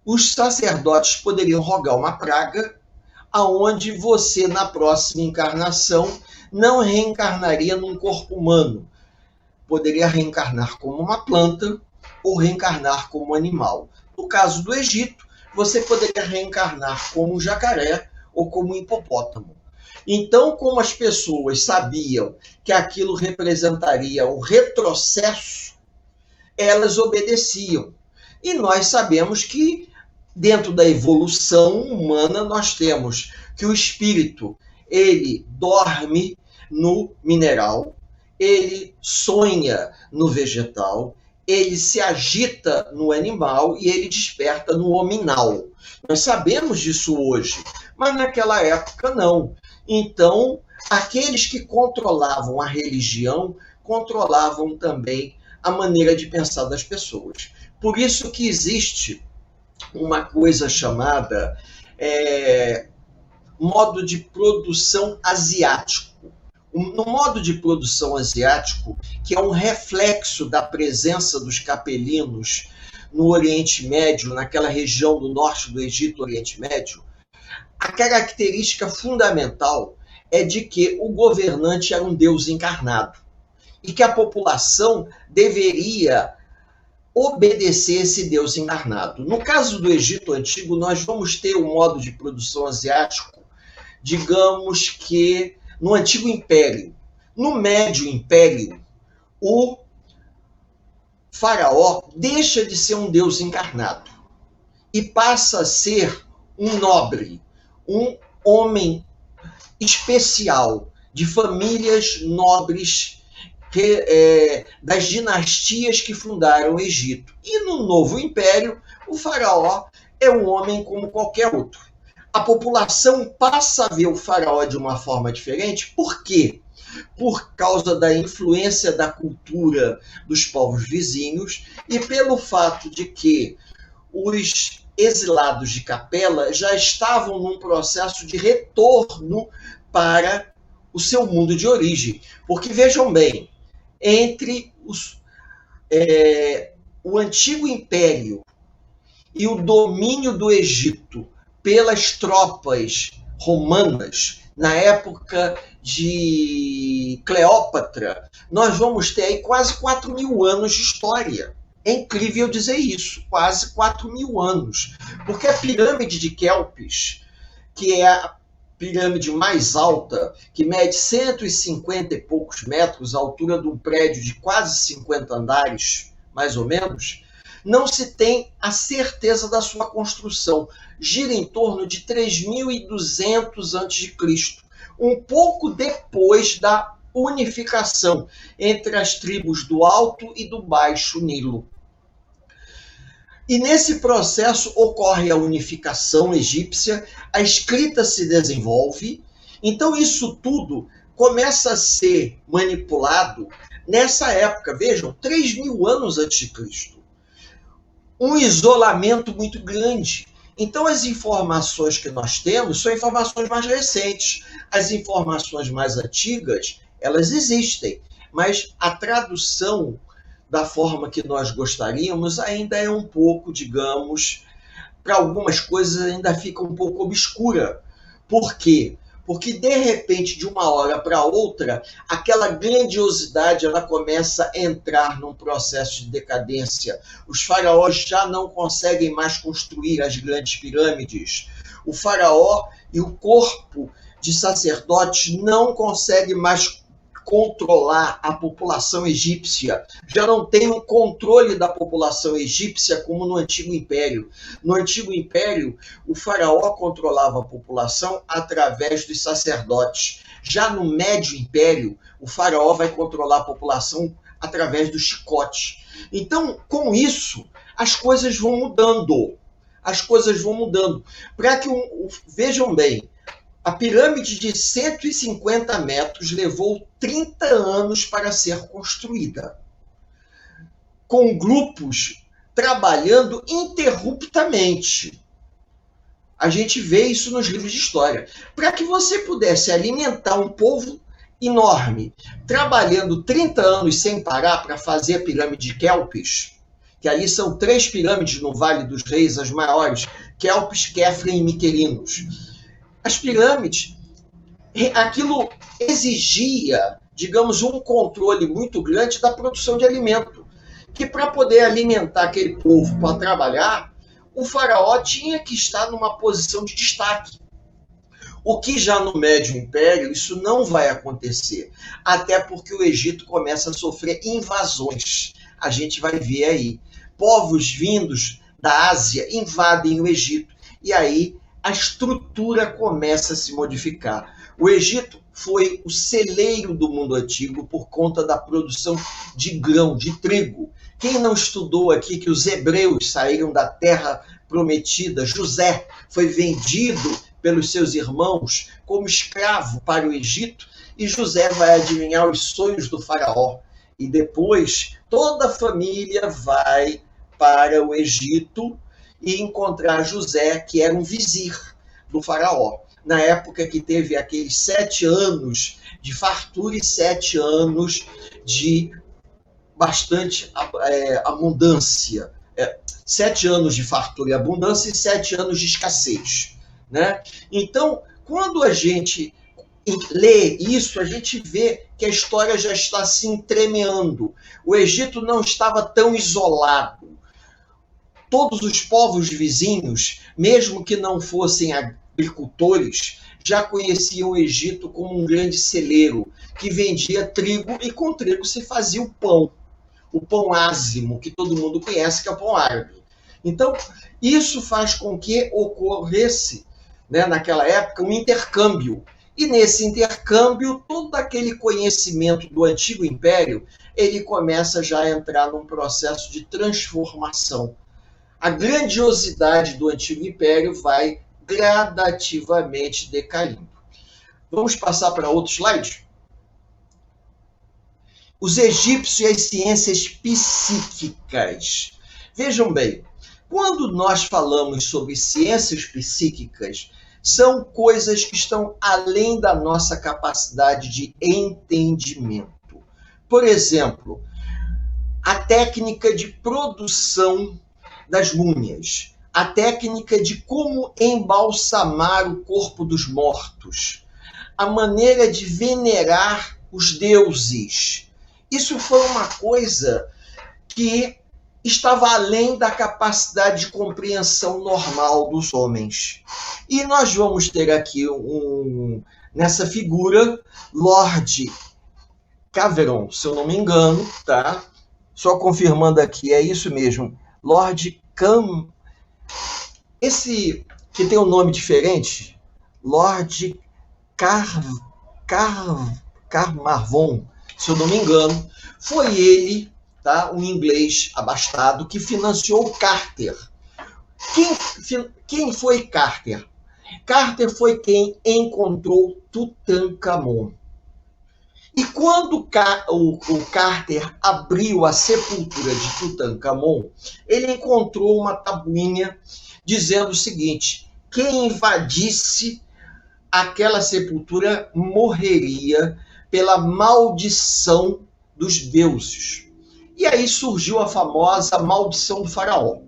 os sacerdotes poderiam rogar uma praga, aonde você, na próxima encarnação, não reencarnaria num corpo humano. Poderia reencarnar como uma planta ou reencarnar como um animal. No caso do Egito, você poderia reencarnar como um jacaré ou como um hipopótamo. Então, como as pessoas sabiam que aquilo representaria um retrocesso, elas obedeciam. E nós sabemos que dentro da evolução humana, nós temos que o espírito, ele dorme no mineral, ele sonha no vegetal, ele se agita no animal e ele desperta no hominal. Nós sabemos disso hoje, mas naquela época não. Então, aqueles que controlavam a religião, controlavam também a maneira de pensar das pessoas. Por isso que existe uma coisa chamada modo de produção asiático. No modo de produção asiático, que é um reflexo da presença dos capelinos no Oriente Médio, naquela região do norte do Egito, Oriente Médio, a característica fundamental é de que o governante era um deus encarnado e que a população deveria obedecer esse Deus encarnado. No caso do Egito Antigo, nós vamos ter um modo de produção asiático, digamos que no Antigo Império. No Médio Império, o faraó deixa de ser um Deus encarnado e passa a ser um nobre, um homem especial, de famílias nobres das dinastias que fundaram o Egito. E no Novo Império, o faraó é um homem como qualquer outro. A população passa a ver o faraó de uma forma diferente. Por quê? Por causa da influência da cultura dos povos vizinhos e pelo fato de que os exilados de Capela já estavam num processo de retorno para o seu mundo de origem. Porque, vejam bem, entre o antigo império e o domínio do Egito pelas tropas romanas, na época de Cleópatra, nós vamos ter aí quase 4.000 anos de história. É incrível dizer isso, quase 4.000 anos. Porque a pirâmide de Quéops, que é a pirâmide mais alta, que mede 150 e poucos metros, a altura de um prédio de quase 50 andares, mais ou menos, não se tem a certeza da sua construção. Gira em torno de 3.200 a.C., um pouco depois da unificação entre as tribos do Alto e do Baixo Nilo. E nesse processo ocorre a unificação egípcia, a escrita se desenvolve, então isso tudo começa a ser manipulado nessa época. Vejam, 3.000 anos antes de Cristo. Um isolamento muito grande. Então as informações que nós temos são informações mais recentes. As informações mais antigas, elas existem, mas a tradução da forma que nós gostaríamos ainda é um pouco, digamos, para algumas coisas ainda fica um pouco obscura. Por quê? Porque, de repente, de uma hora para outra, aquela grandiosidade ela começa a entrar num processo de decadência. Os faraós já não conseguem mais construir as grandes pirâmides. O faraó e o corpo de sacerdotes não conseguem mais controlar a população egípcia. Já não tem um controle da população egípcia como no Antigo Império. No Antigo Império, o faraó controlava a população através dos sacerdotes. Já no Médio Império, o faraó vai controlar a população através do chicote. Então, com isso, as coisas vão mudando. As coisas vão mudando. Para que, vejam bem, a pirâmide de 150 metros levou 30 anos para ser construída, com grupos trabalhando interruptamente. A gente vê isso nos livros de história. Para que você pudesse alimentar um povo enorme, trabalhando 30 anos sem parar para fazer a pirâmide de Quéops, que ali são 3 pirâmides no Vale dos Reis, as maiores, Quéops, Quéfren e Miquerinos. As pirâmides, aquilo exigia, digamos, um controle muito grande da produção de alimento, que para poder alimentar aquele povo para trabalhar, o faraó tinha que estar numa posição de destaque. O que já no Médio Império isso não vai acontecer, até porque o Egito começa a sofrer invasões. A gente vai ver aí, povos vindos da Ásia invadem o Egito, e aí a estrutura começa a se modificar. O Egito foi o celeiro do mundo antigo por conta da produção de grão, de trigo. Quem não estudou aqui que os hebreus saíram da terra prometida, José foi vendido pelos seus irmãos como escravo para o Egito, e José vai adivinhar os sonhos do faraó. E depois toda a família vai para o Egito e encontrar José, que era um vizir do faraó. Na época que teve aqueles 7 anos de fartura e 7 anos de bastante abundância. 7 anos de fartura e abundância e 7 anos de escassez, né? Então, quando a gente lê isso, a gente vê que a história já está se entremeando. O Egito não estava tão isolado. Todos os povos vizinhos, mesmo que não fossem agricultores, já conheciam o Egito como um grande celeiro, que vendia trigo e com trigo se fazia o pão ázimo, que todo mundo conhece, que é o pão árabe. Então, isso faz com que ocorresse, né, naquela época, um intercâmbio. E nesse intercâmbio, todo aquele conhecimento do Antigo Império, ele começa já a entrar num processo de transformação. A grandiosidade do Antigo Império vai gradativamente decaindo. Vamos passar para outro slide? Os egípcios e as ciências psíquicas. Vejam bem, Quando nós falamos sobre ciências psíquicas, são coisas que estão além da nossa capacidade de entendimento. Por exemplo, a técnica de produção das múmias, a técnica de como embalsamar o corpo dos mortos, a maneira de venerar os deuses. Isso foi uma coisa que estava além da capacidade de compreensão normal dos homens. E nós vamos ter aqui nessa figura, Lord Caveron, se eu não me engano, tá? Só confirmando aqui, é isso mesmo, Lord Cam... Esse que tem um nome diferente, Lord Carmarvon, se eu não me engano, foi ele, tá, um inglês abastado, que financiou Carter. Quem foi Carter? Carter foi quem encontrou Tutankhamon. E quando o Carter abriu a sepultura de Tutankhamon, ele encontrou uma tabuinha dizendo o seguinte: quem invadisse aquela sepultura morreria pela maldição dos deuses. E aí surgiu a famosa maldição do faraó.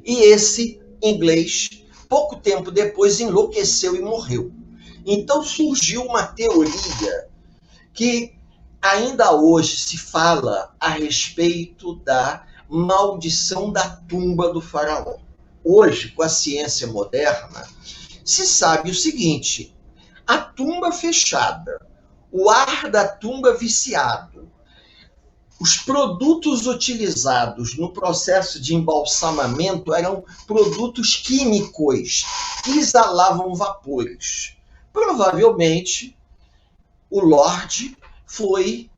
E esse inglês, pouco tempo depois, enlouqueceu e morreu. Então surgiu uma teoria que ainda hoje se fala a respeito da maldição da tumba do faraó. Hoje, com a ciência moderna, se sabe o seguinte: a tumba fechada, o ar da tumba viciado, os produtos utilizados no processo de embalsamamento eram produtos químicos que exalavam vapores. Provavelmente, o Lorde foi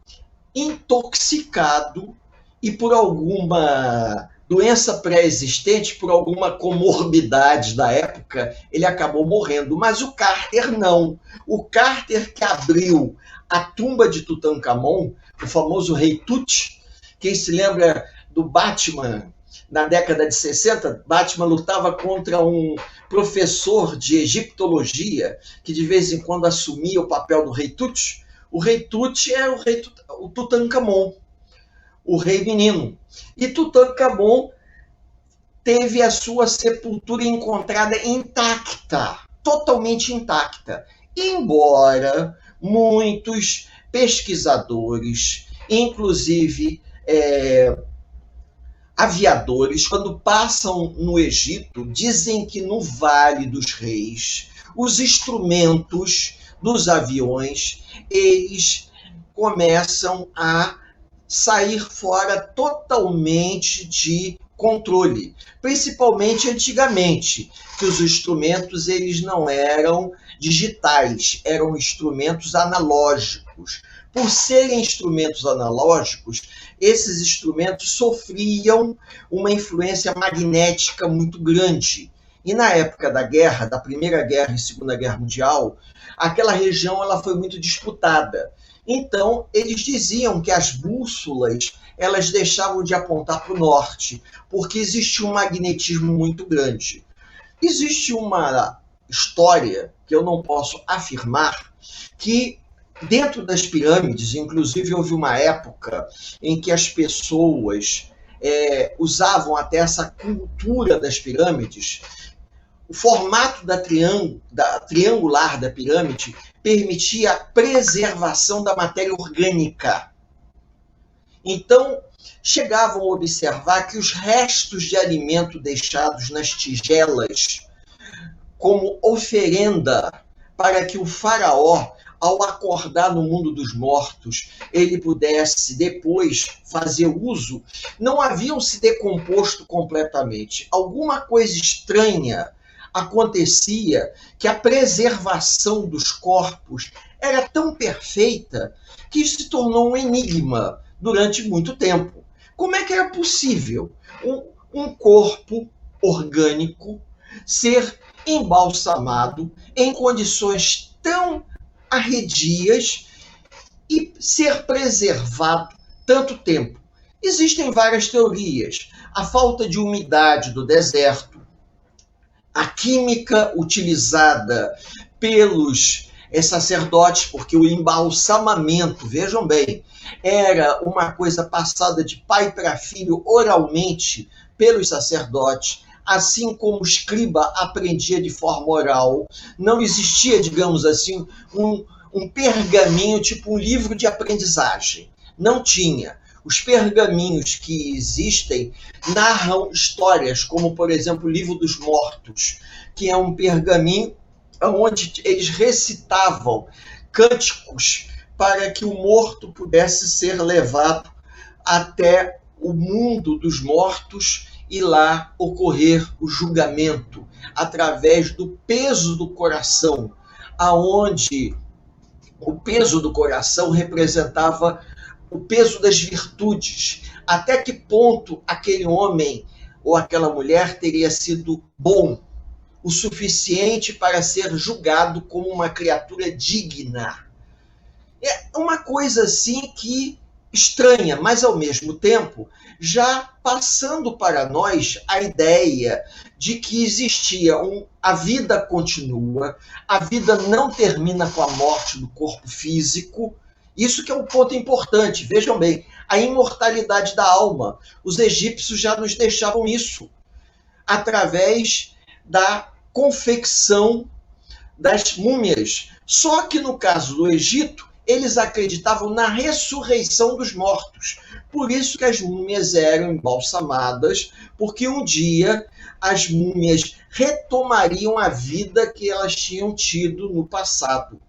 intoxicado e por alguma doença pré-existente, por alguma comorbidade da época, ele acabou morrendo. Mas o Carter não. O Carter que abriu a tumba de Tutankhamon, o famoso Rei Tut, quem se lembra do Batman na década de 60, Batman lutava contra um professor de egiptologia que de vez em quando assumia o papel do Rei Tut. O Rei Tut é o Tutankhamon, o rei menino. E Tutankhamon teve a sua sepultura encontrada intacta, totalmente intacta. Embora muitos pesquisadores, inclusive aviadores, quando passam no Egito, dizem que no Vale dos Reis, os instrumentos dos aviões, eles começam a sair fora totalmente de controle, principalmente antigamente, que os instrumentos eles não eram digitais, eram instrumentos analógicos. Por serem instrumentos analógicos, esses instrumentos sofriam uma influência magnética muito grande. E na época da guerra, da Primeira Guerra e Segunda Guerra Mundial, aquela região ela foi muito disputada. Então, eles diziam que as bússolas elas deixavam de apontar para o norte, porque existia um magnetismo muito grande. Existe uma história, que eu não posso afirmar, que dentro das pirâmides, inclusive houve uma época em que as pessoas usavam até essa cultura das pirâmides. O formato da triangular da pirâmide permitia a preservação da matéria orgânica. Então, chegavam a observar que os restos de alimento deixados nas tigelas como oferenda para que o faraó, ao acordar no mundo dos mortos, ele pudesse depois fazer uso, não haviam se decomposto completamente. Alguma coisa estranha acontecia, que a preservação dos corpos era tão perfeita que isso se tornou um enigma durante muito tempo. Como é que era possível um corpo orgânico ser embalsamado em condições tão arredias e ser preservado tanto tempo? Existem várias teorias. a falta de umidade do deserto, a química utilizada pelos sacerdotes, porque o embalsamamento, vejam bem, era uma coisa passada de pai para filho oralmente pelos sacerdotes, assim como o escriba aprendia de forma oral. Não existia, digamos assim, um pergaminho, tipo um livro de aprendizagem. Não tinha. Os pergaminhos que existem narram histórias, como, por exemplo, o Livro dos Mortos, que é um pergaminho onde eles recitavam cânticos para que o morto pudesse ser levado até o mundo dos mortos e lá ocorrer o julgamento através do peso do coração, aonde o peso do coração representava o peso das virtudes. Até que ponto aquele homem ou aquela mulher teria sido bom o suficiente para ser julgado como uma criatura digna. É uma coisa assim que estranha, mas ao mesmo tempo já passando para nós a ideia de que existia a vida continua, a vida não termina com a morte do corpo físico. Isso que é um ponto importante. Vejam bem, a imortalidade da alma. Os egípcios já nos deixavam isso através da confecção das múmias. Só que no caso do Egito, eles acreditavam na ressurreição dos mortos. Por isso que as múmias eram embalsamadas, porque um dia as múmias retomariam a vida que elas tinham tido no passado.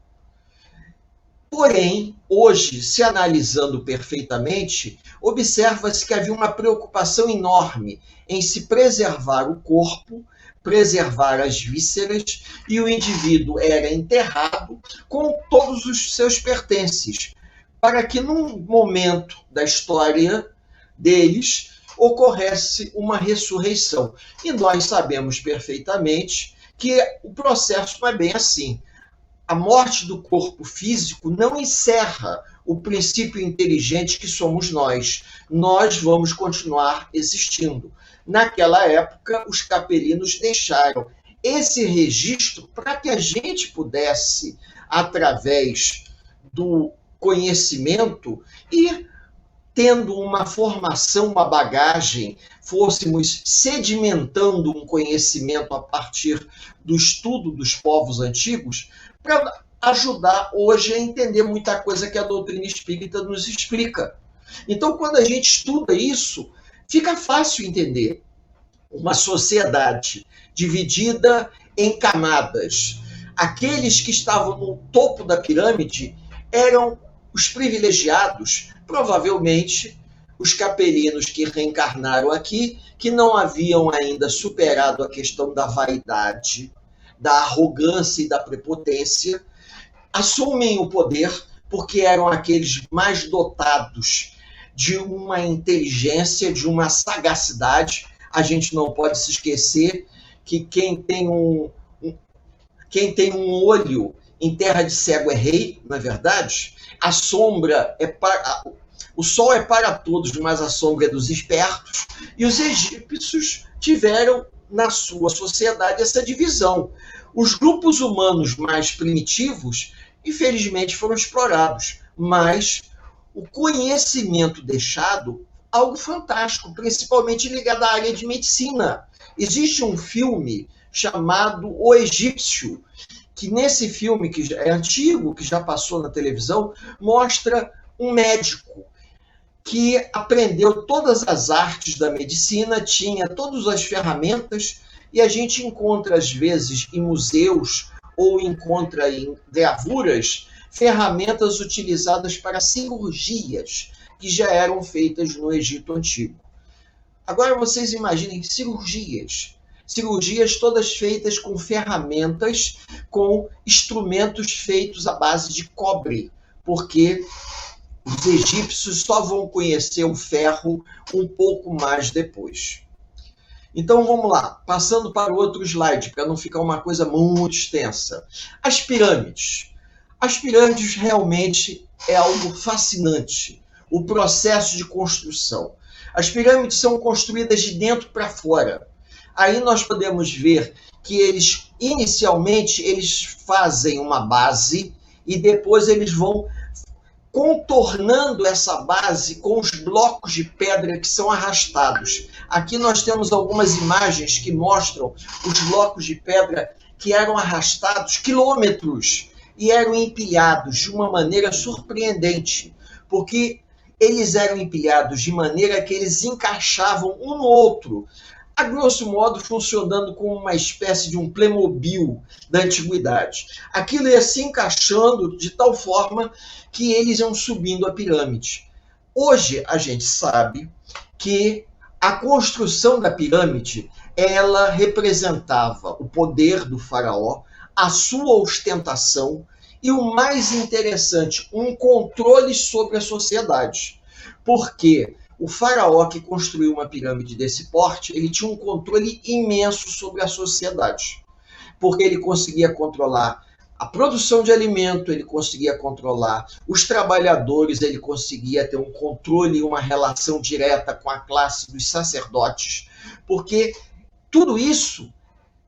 Porém, hoje, se analisando perfeitamente, observa-se que havia uma preocupação enorme em se preservar o corpo, preservar as vísceras, e o indivíduo era enterrado com todos os seus pertences, para que num momento da história deles ocorresse uma ressurreição. E nós sabemos perfeitamente que o processo não é bem assim. A morte do corpo físico não encerra o princípio inteligente que somos nós. Nós vamos continuar existindo. Naquela época, os capelinos deixaram esse registro para que a gente pudesse, através do conhecimento e tendo uma formação, uma bagagem, fôssemos sedimentando um conhecimento a partir do estudo dos povos antigos, para ajudar hoje a entender muita coisa que a doutrina espírita nos explica. Então, quando a gente estuda isso, fica fácil entender. Uma sociedade dividida em camadas. Aqueles que estavam no topo da pirâmide eram os privilegiados, provavelmente os capelinos que reencarnaram aqui, que não haviam ainda superado a questão da vaidade, da arrogância e da prepotência, assumem o poder porque eram aqueles mais dotados de uma inteligência, de uma sagacidade. A gente não pode se esquecer que quem tem um olho em terra de cego é rei, não é verdade? A sombra o sol é para todos, mas a sombra é dos espertos. E os egípcios tiveram na sua sociedade essa divisão. Os grupos humanos mais primitivos, infelizmente, foram explorados, mas o conhecimento deixado, algo fantástico, principalmente ligado à área de medicina. Existe um filme chamado O Egípcio, que nesse filme, que é antigo, que já passou na televisão, mostra um médico que aprendeu todas as artes da medicina, tinha todas as ferramentas, e a gente encontra, às vezes, em museus ou encontra em gravuras, ferramentas utilizadas para cirurgias que já eram feitas no Egito Antigo. Agora vocês imaginem cirurgias todas feitas com ferramentas, com instrumentos feitos à base de cobre, porque os egípcios só vão conhecer o ferro um pouco mais depois. Então vamos lá, passando para o outro slide, para não ficar uma coisa muito extensa. As pirâmides. As pirâmides realmente é algo fascinante, o processo de construção. As pirâmides são construídas de dentro para fora. Aí nós podemos ver que eles, inicialmente, eles fazem uma base e depois eles vão contornando essa base com os blocos de pedra que são arrastados. Aqui nós temos algumas imagens que mostram os blocos de pedra que eram arrastados quilômetros e eram empilhados de uma maneira surpreendente, porque eles eram empilhados de maneira que eles encaixavam um no outro, a grosso modo funcionando como uma espécie de um Playmobil da antiguidade. Aquilo ia se encaixando de tal forma que eles iam subindo a pirâmide. Hoje a gente sabe que a construção da pirâmide, ela representava o poder do faraó, a sua ostentação e, o mais interessante, um controle sobre a sociedade. Porque o faraó que construiu uma pirâmide desse porte, ele tinha um controle imenso sobre a sociedade, porque ele conseguia controlar a produção de alimento, ele conseguia controlar os trabalhadores, ele conseguia ter um controle e uma relação direta com a classe dos sacerdotes, porque tudo isso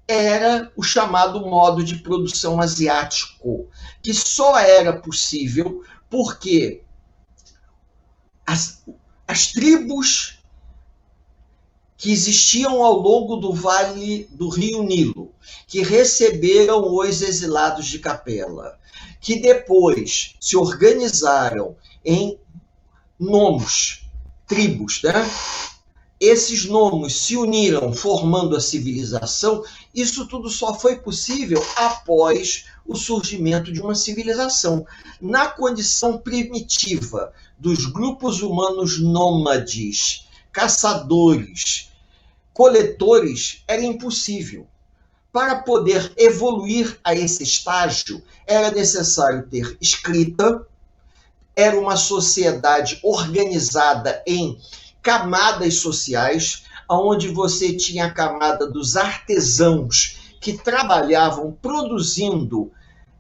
era o chamado modo de produção asiático, que só era possível porque as tribos que existiam ao longo do vale do Rio Nilo, que receberam os exilados de Capela, que depois se organizaram em nomos, tribos, né? Esses nomos se uniram formando a civilização. Isso tudo só foi possível após o surgimento de uma civilização. Na condição primitiva dos grupos humanos nômades, caçadores, coletores, era impossível. Para poder evoluir a esse estágio, era necessário ter escrita, era uma sociedade organizada em camadas sociais, onde você tinha a camada dos artesãos que trabalhavam produzindo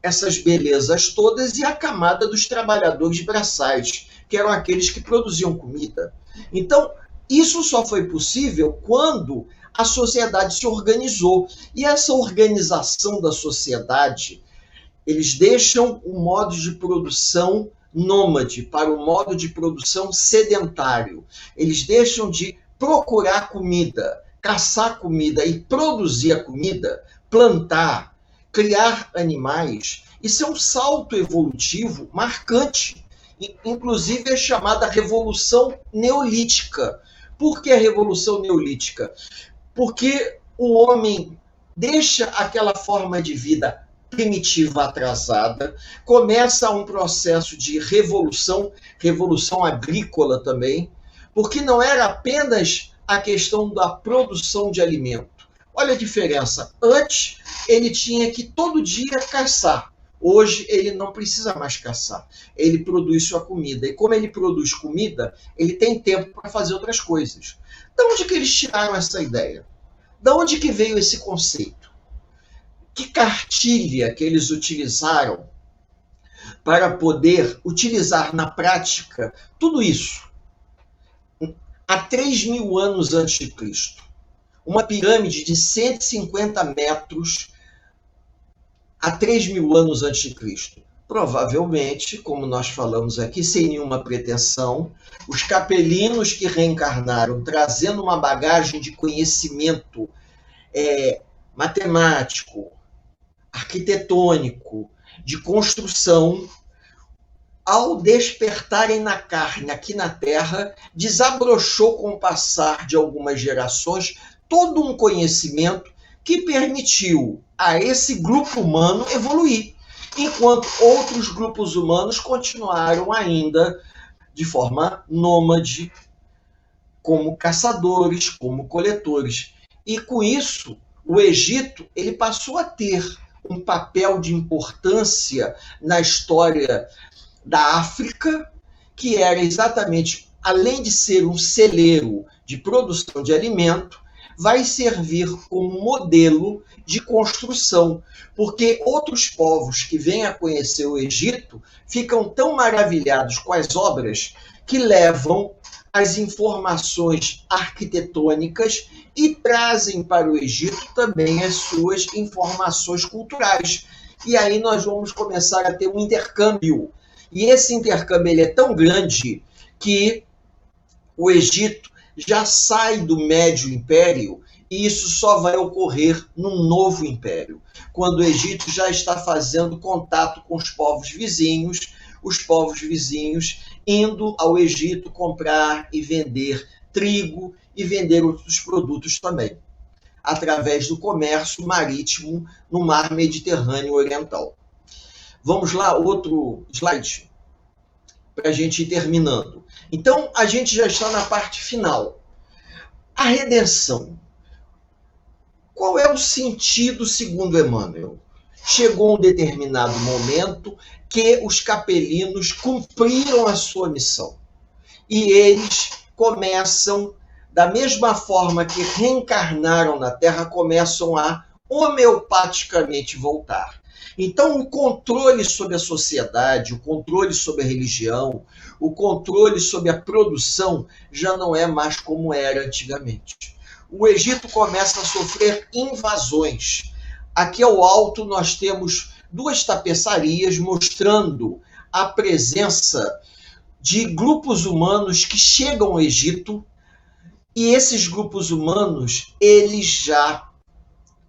essas belezas todas e a camada dos trabalhadores braçais, que eram aqueles que produziam comida. Então, isso só foi possível quando a sociedade se organizou. E essa organização da sociedade, eles deixam o modo de produção nômade para o modo de produção sedentário. Eles deixam de procurar comida, caçar comida e produzir a comida, plantar, criar animais. Isso é um salto evolutivo marcante. Inclusive é chamada Revolução Neolítica. Por que a Revolução Neolítica? Porque o homem deixa aquela forma de vida primitiva atrasada, começa um processo de revolução agrícola também, porque não era apenas a questão da produção de alimento. Olha a diferença. Antes, ele tinha que todo dia caçar. Hoje, ele não precisa mais caçar. Ele produz sua comida. E como ele produz comida, ele tem tempo para fazer outras coisas. De onde que eles tiraram essa ideia? De onde que veio esse conceito? Que cartilha que eles utilizaram para poder utilizar na prática tudo isso? Há 3.000 anos antes de Cristo, uma pirâmide de 150 metros há 3.000 anos antes de Cristo. Provavelmente, como nós falamos aqui, sem nenhuma pretensão, os capelinos que reencarnaram trazendo uma bagagem de conhecimento matemático, arquitetônico, de construção, ao despertarem na carne aqui na Terra, desabrochou com o passar de algumas gerações todo um conhecimento que permitiu a esse grupo humano evoluir, enquanto outros grupos humanos continuaram ainda de forma nômade, como caçadores, como coletores. E com isso, o Egito ele passou a ter um papel de importância na história da África, que era exatamente, além de ser um celeiro de produção de alimento, vai servir como modelo de construção, porque outros povos que vêm a conhecer o Egito ficam tão maravilhados com as obras que levam as informações arquitetônicas e trazem para o Egito também as suas informações culturais. E aí nós vamos começar a ter um intercâmbio. E esse intercâmbio ele é tão grande que o Egito já sai do Médio Império e isso só vai ocorrer num novo império, quando o Egito já está fazendo contato com os povos vizinhos indo ao Egito comprar e vender trigo e vender outros produtos também, através do comércio marítimo no mar Mediterrâneo Oriental. Vamos lá, outro slide, para a gente ir terminando. Então, a gente já está na parte final. A redenção. Qual é o sentido, segundo Emmanuel? Chegou um determinado momento que os capelinos cumpriram a sua missão. E eles começam, da mesma forma que reencarnaram na Terra, começam a homeopaticamente voltar. Então, o controle sobre a sociedade, o controle sobre a religião, o controle sobre a produção já não é mais como era antigamente. O Egito começa a sofrer invasões. Aqui ao alto nós temos 2 tapeçarias mostrando a presença de grupos humanos que chegam ao Egito, e esses grupos humanos, eles já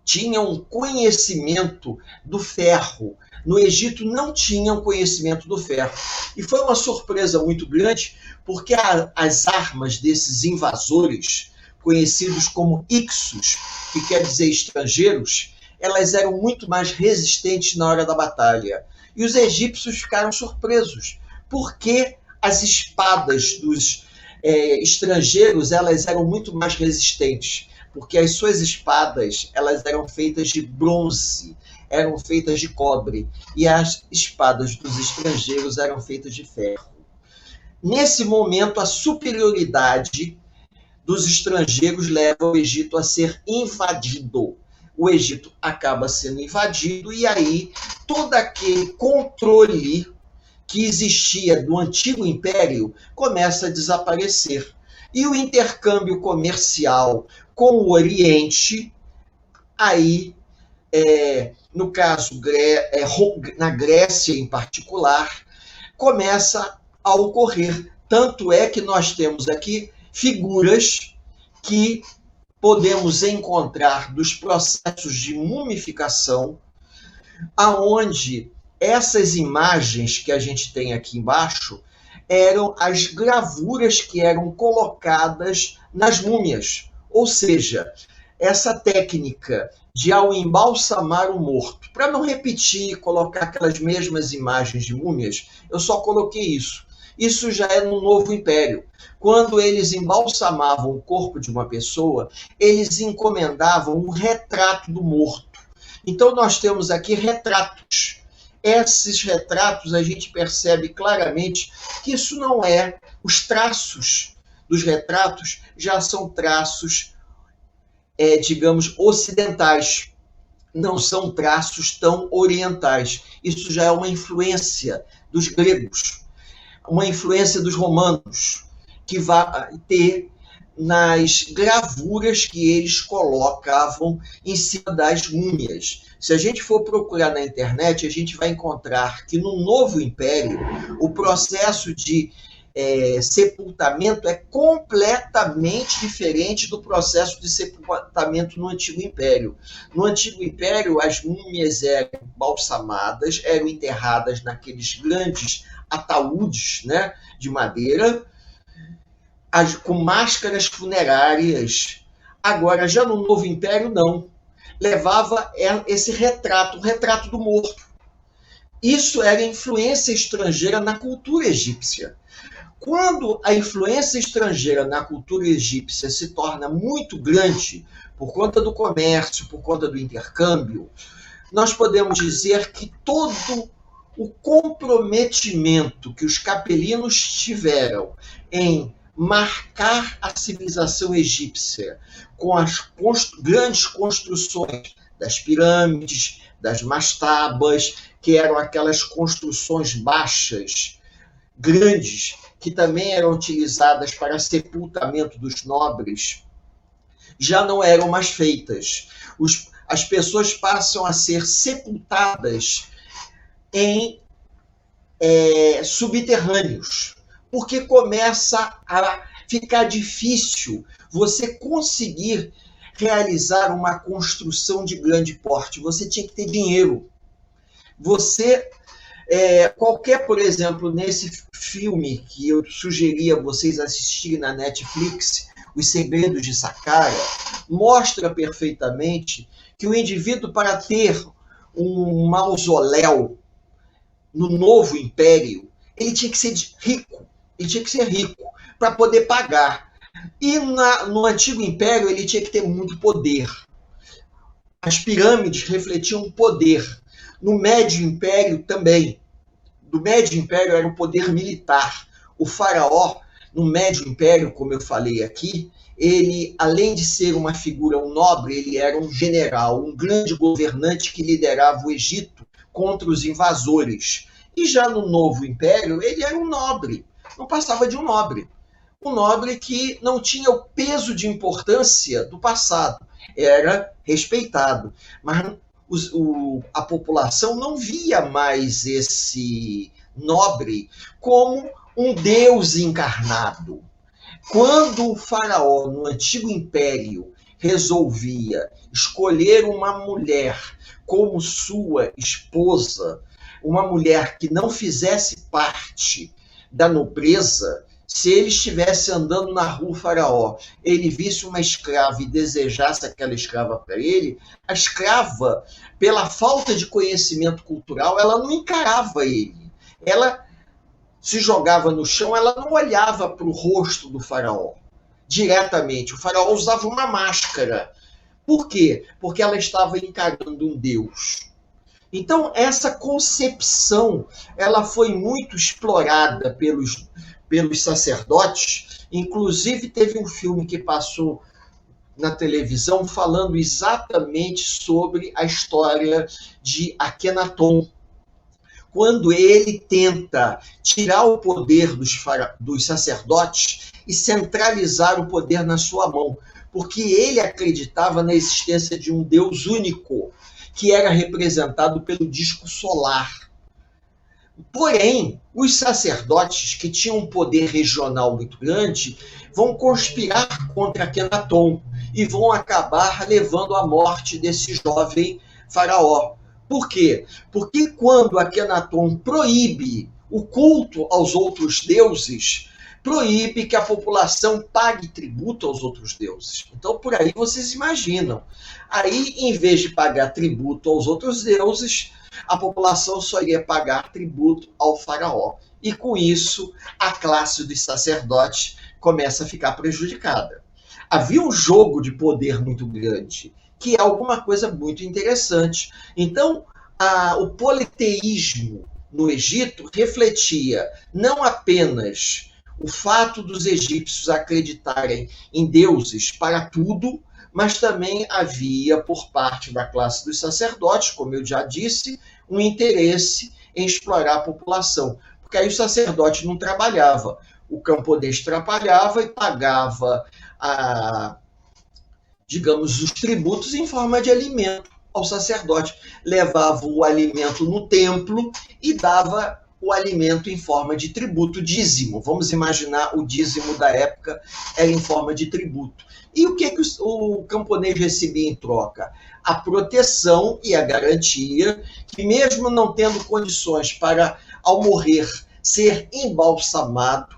tinham conhecimento do ferro. No Egito não tinham conhecimento do ferro. E foi uma surpresa muito grande, porque as armas desses invasores, conhecidos como Ixos, que quer dizer estrangeiros, elas eram muito mais resistentes na hora da batalha. E os egípcios ficaram surpresos, porque as espadas dos estrangeiros elas eram muito mais resistentes, porque as suas espadas elas eram feitas de bronze, eram feitas de cobre, e as espadas dos estrangeiros eram feitas de ferro. Nesse momento, a superioridade dos estrangeiros leva o Egito a ser invadido. O Egito acaba sendo invadido e aí todo aquele controle que existia do antigo império começa a desaparecer. E o intercâmbio comercial com o Oriente, aí, no caso, na Grécia em particular, começa a ocorrer. Tanto é que nós temos aqui figuras que podemos encontrar dos processos de mumificação, aonde essas imagens que a gente tem aqui embaixo eram as gravuras que eram colocadas nas múmias. Ou seja, essa técnica de, ao embalsamar o morto, para não repetir e colocar aquelas mesmas imagens de múmias, eu só coloquei isso. Isso já é no Novo Império. Quando eles embalsamavam o corpo de uma pessoa, eles encomendavam um retrato do morto. Então nós temos aqui retratos. Esses retratos a gente percebe claramente que isso não é... Os traços dos retratos já são traços, digamos, ocidentais. Não são traços tão orientais. Isso já é uma influência dos gregos, uma influência dos romanos, que vai ter nas gravuras que eles colocavam em cima das múmias. Se a gente for procurar na internet, a gente vai encontrar que no Novo Império, o processo de sepultamento é completamente diferente do processo de sepultamento no Antigo Império. No Antigo Império, as múmias eram balsamadas, eram enterradas naqueles grandes ataúdes, né, de madeira, com máscaras funerárias. Agora, já no Novo Império, não. Levava esse retrato, o retrato do morto. Isso era influência estrangeira na cultura egípcia. Quando a influência estrangeira na cultura egípcia se torna muito grande, por conta do comércio, por conta do intercâmbio, nós podemos dizer que todo o comprometimento que os capelinos tiveram em marcar a civilização egípcia com as grandes construções das pirâmides, das mastabas, que eram aquelas construções baixas grandes, que também eram utilizadas para sepultamento dos nobres, já não eram mais feitas. As pessoas passam a ser sepultadas em subterrâneos, porque começa a ficar difícil você conseguir realizar uma construção de grande porte. Você tinha que ter dinheiro. Por exemplo, nesse filme que eu sugeri a vocês assistirem na Netflix, Os Segredos de Saqqara, mostra perfeitamente que o indivíduo, para ter um mausoléu no novo império, ele tinha que ser rico. Ele tinha que ser rico para poder pagar. E no antigo império ele tinha que ter muito poder. As pirâmides refletiam poder. No médio império também. Do médio império era o poder militar. O faraó, no médio império, como eu falei aqui, ele, além de ser uma figura, um nobre, ele era um general, um grande governante que liderava o Egito contra os invasores. E já no novo império, ele era um nobre, não passava de um nobre. Um nobre que não tinha o peso de importância do passado, era respeitado. Mas a população não via mais esse nobre como um deus encarnado. Quando o faraó, no antigo império, resolvia escolher uma mulher como sua esposa, uma mulher que não fizesse parte da nobreza, se ele estivesse andando na rua faraó, ele visse uma escrava e desejasse aquela escrava para ele, a escrava, pela falta de conhecimento cultural, ela não encarava ele. Ela se jogava no chão, ela não olhava para o rosto do faraó diretamente. O faraó usava uma máscara. Por quê? Porque ela estava encarando um deus. Então, essa concepção ela foi muito explorada pelos sacerdotes. Inclusive, teve um filme que passou na televisão falando exatamente sobre a história de Akenaton, quando ele tenta tirar o poder dos sacerdotes e centralizar o poder na sua mão, porque ele acreditava na existência de um Deus único, que era representado pelo disco solar. Porém, os sacerdotes, que tinham um poder regional muito grande, vão conspirar contra Akenaton e vão acabar levando à morte desse jovem faraó. Por quê? Porque quando Akenaton proíbe o culto aos outros deuses, proíbe que a população pague tributo aos outros deuses. Então, por aí vocês imaginam. Aí, em vez de pagar tributo aos outros deuses, a população só iria pagar tributo ao faraó. E com isso, a classe dos sacerdotes começa a ficar prejudicada. Havia um jogo de poder muito grande, que é alguma coisa muito interessante. Então, o politeísmo no Egito refletia não apenas o fato dos egípcios acreditarem em deuses para tudo, mas também havia, por parte da classe dos sacerdotes, como eu já disse, um interesse em explorar a população. Porque aí o sacerdote não trabalhava, o camponês trabalhava e pagava os tributos em forma de alimento ao sacerdote. Levava o alimento no templo e dava o alimento em forma de tributo, dízimo. Vamos imaginar o dízimo da época era em forma de tributo. E o que o camponês recebia em troca? A proteção e a garantia que, mesmo não tendo condições para, ao morrer, ser embalsamado,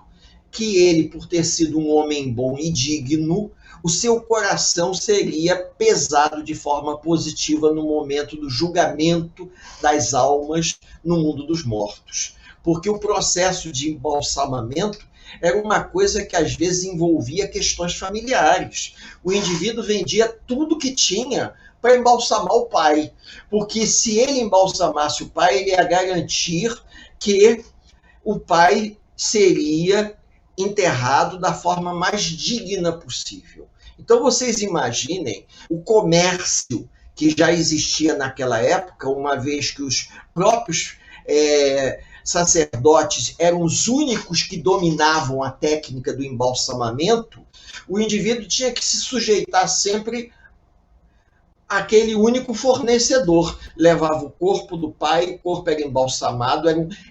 que ele, por ter sido um homem bom e digno, o seu coração seria pesado de forma positiva no momento do julgamento das almas no mundo dos mortos. Porque o processo de embalsamamento era uma coisa que às vezes envolvia questões familiares. O indivíduo vendia tudo que tinha para embalsamar o pai. Porque se ele embalsamasse o pai, ele ia garantir que o pai seria enterrado da forma mais digna possível. Então vocês imaginem o comércio que já existia naquela época, uma vez que os próprios sacerdotes eram os únicos que dominavam a técnica do embalsamamento, o indivíduo tinha que se sujeitar sempre àquele único fornecedor. Levava o corpo do pai, o corpo era embalsamado,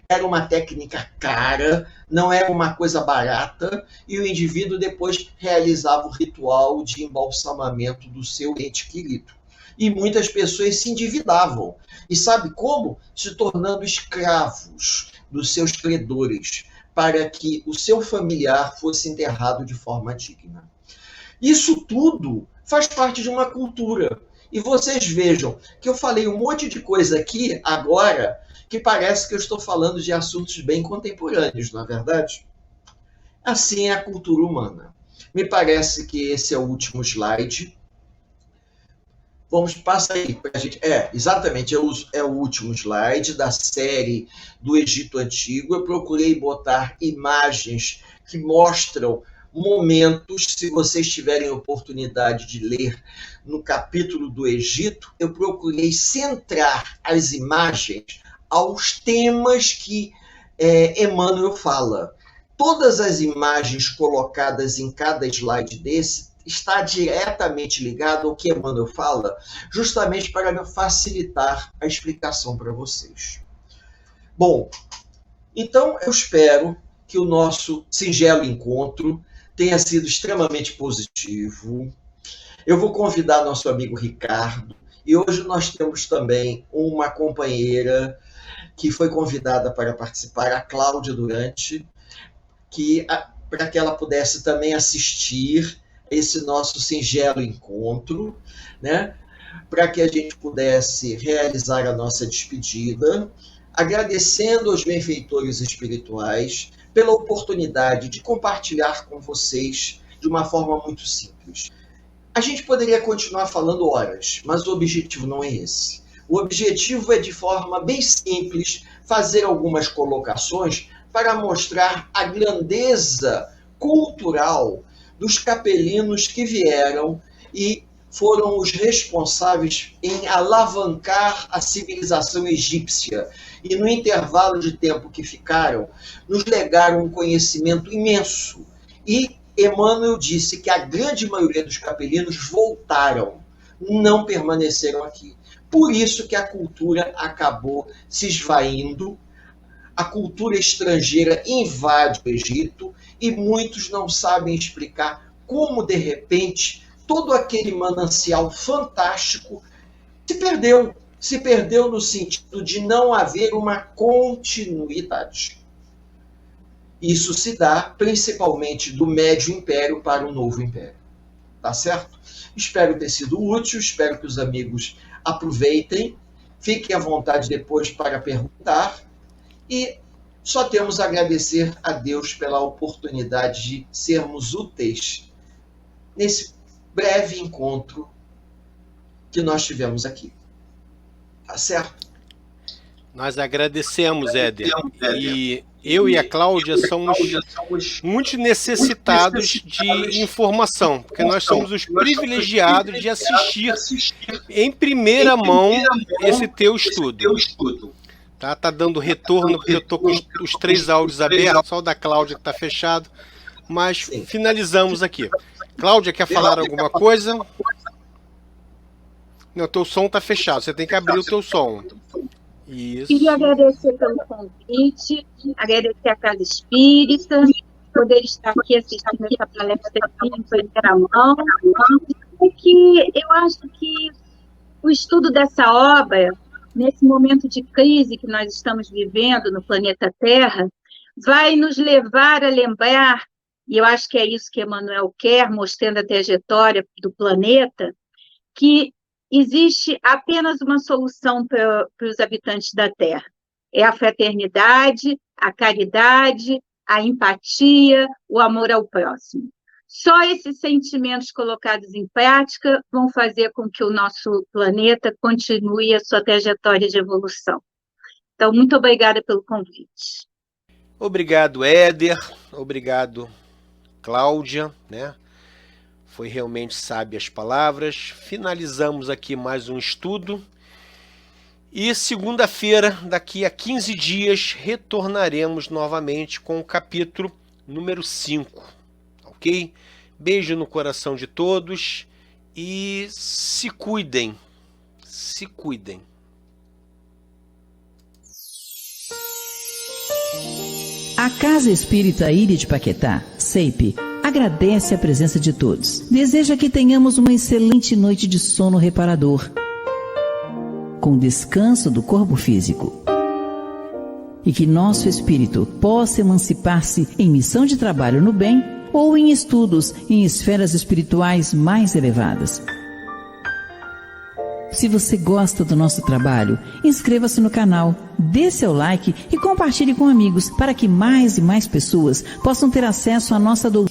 era uma técnica cara, não era uma coisa barata, e o indivíduo depois realizava o ritual de embalsamamento do seu ente querido. E muitas pessoas se endividavam. E sabe como? Se tornando escravos dos seus credores, para que o seu familiar fosse enterrado de forma digna. Isso tudo faz parte de uma cultura. E vocês vejam que eu falei um monte de coisa aqui agora que parece que eu estou falando de assuntos bem contemporâneos, não é verdade? Assim é a cultura humana. Me parece que esse é o último slide. Vamos passar aí para a gente. Exatamente, é o último slide da série do Egito Antigo. Eu procurei botar imagens que mostram momentos, se vocês tiverem oportunidade de ler no capítulo do Egito, eu procurei centrar as imagens aos temas que Emmanuel fala. Todas as imagens colocadas em cada slide desse está diretamente ligado ao que Emmanuel fala, justamente para facilitar a explicação para vocês. Bom, então eu espero que o nosso singelo encontro tenha sido extremamente positivo. Eu vou convidar nosso amigo Ricardo, e hoje nós temos também uma companheira que foi convidada para participar, a Cláudia Durante, para que ela pudesse também assistir esse nosso singelo encontro, né? Para que a gente pudesse realizar a nossa despedida, agradecendo aos benfeitores espirituais pela oportunidade de compartilhar com vocês de uma forma muito simples. A gente poderia continuar falando horas, mas o objetivo não é esse. O objetivo é, de forma bem simples, fazer algumas colocações para mostrar a grandeza cultural dos capelinos que vieram e foram os responsáveis em alavancar a civilização egípcia. E no intervalo de tempo que ficaram, nos legaram um conhecimento imenso. E Emmanuel disse que a grande maioria dos capelinos voltaram, não permaneceram aqui. Por isso que a cultura acabou se esvaindo, a cultura estrangeira invade o Egito e muitos não sabem explicar como, de repente, todo aquele manancial fantástico se perdeu no sentido de não haver uma continuidade. Isso se dá principalmente do Médio Império para o Novo Império. Tá certo? Espero ter sido útil, espero que os amigos aproveitem, fiquem à vontade depois para perguntar, e só temos a agradecer a Deus pela oportunidade de sermos úteis nesse breve encontro que nós tivemos aqui. Tá certo? Nós agradecemos, Éder. E eu e a Cláudia somos muito necessitados de informação, porque nós somos os privilegiados de assistir em primeira mão esse teu estudo. Tá dando retorno, porque eu estou com os 3 áudios abertos, só o da Cláudia que está fechado, mas finalizamos aqui. Cláudia, quer falar alguma coisa? Não, teu som está fechado, você tem que abrir o teu som. Isso. Queria agradecer pelo convite, agradecer a Casa Espírita, poder estar aqui assistindo essa palestra em primeira mão, porque eu acho que o estudo dessa obra, nesse momento de crise que nós estamos vivendo no planeta Terra, vai nos levar a lembrar, e eu acho que é isso que Emmanuel quer, mostrando a trajetória do planeta, que existe apenas uma solução para os habitantes da Terra. É a fraternidade, a caridade, a empatia, o amor ao próximo. Só esses sentimentos colocados em prática vão fazer com que o nosso planeta continue a sua trajetória de evolução. Então, muito obrigada pelo convite. Obrigado, Éder. Obrigado, Cláudia, né? Foi realmente sábia as palavras. Finalizamos aqui mais um estudo. E segunda-feira, daqui a 15 dias, retornaremos novamente com o capítulo número 5, ok? Beijo no coração de todos e se cuidem, se cuidem. A Casa Espírita Ilha de Paquetá, CEIP, agradece a presença de todos. Deseja que tenhamos uma excelente noite de sono reparador, com descanso do corpo físico. E que nosso espírito possa emancipar-se em missão de trabalho no bem ou em estudos em esferas espirituais mais elevadas. Se você gosta do nosso trabalho, inscreva-se no canal, dê seu like e compartilhe com amigos para que mais e mais pessoas possam ter acesso à nossa doutrina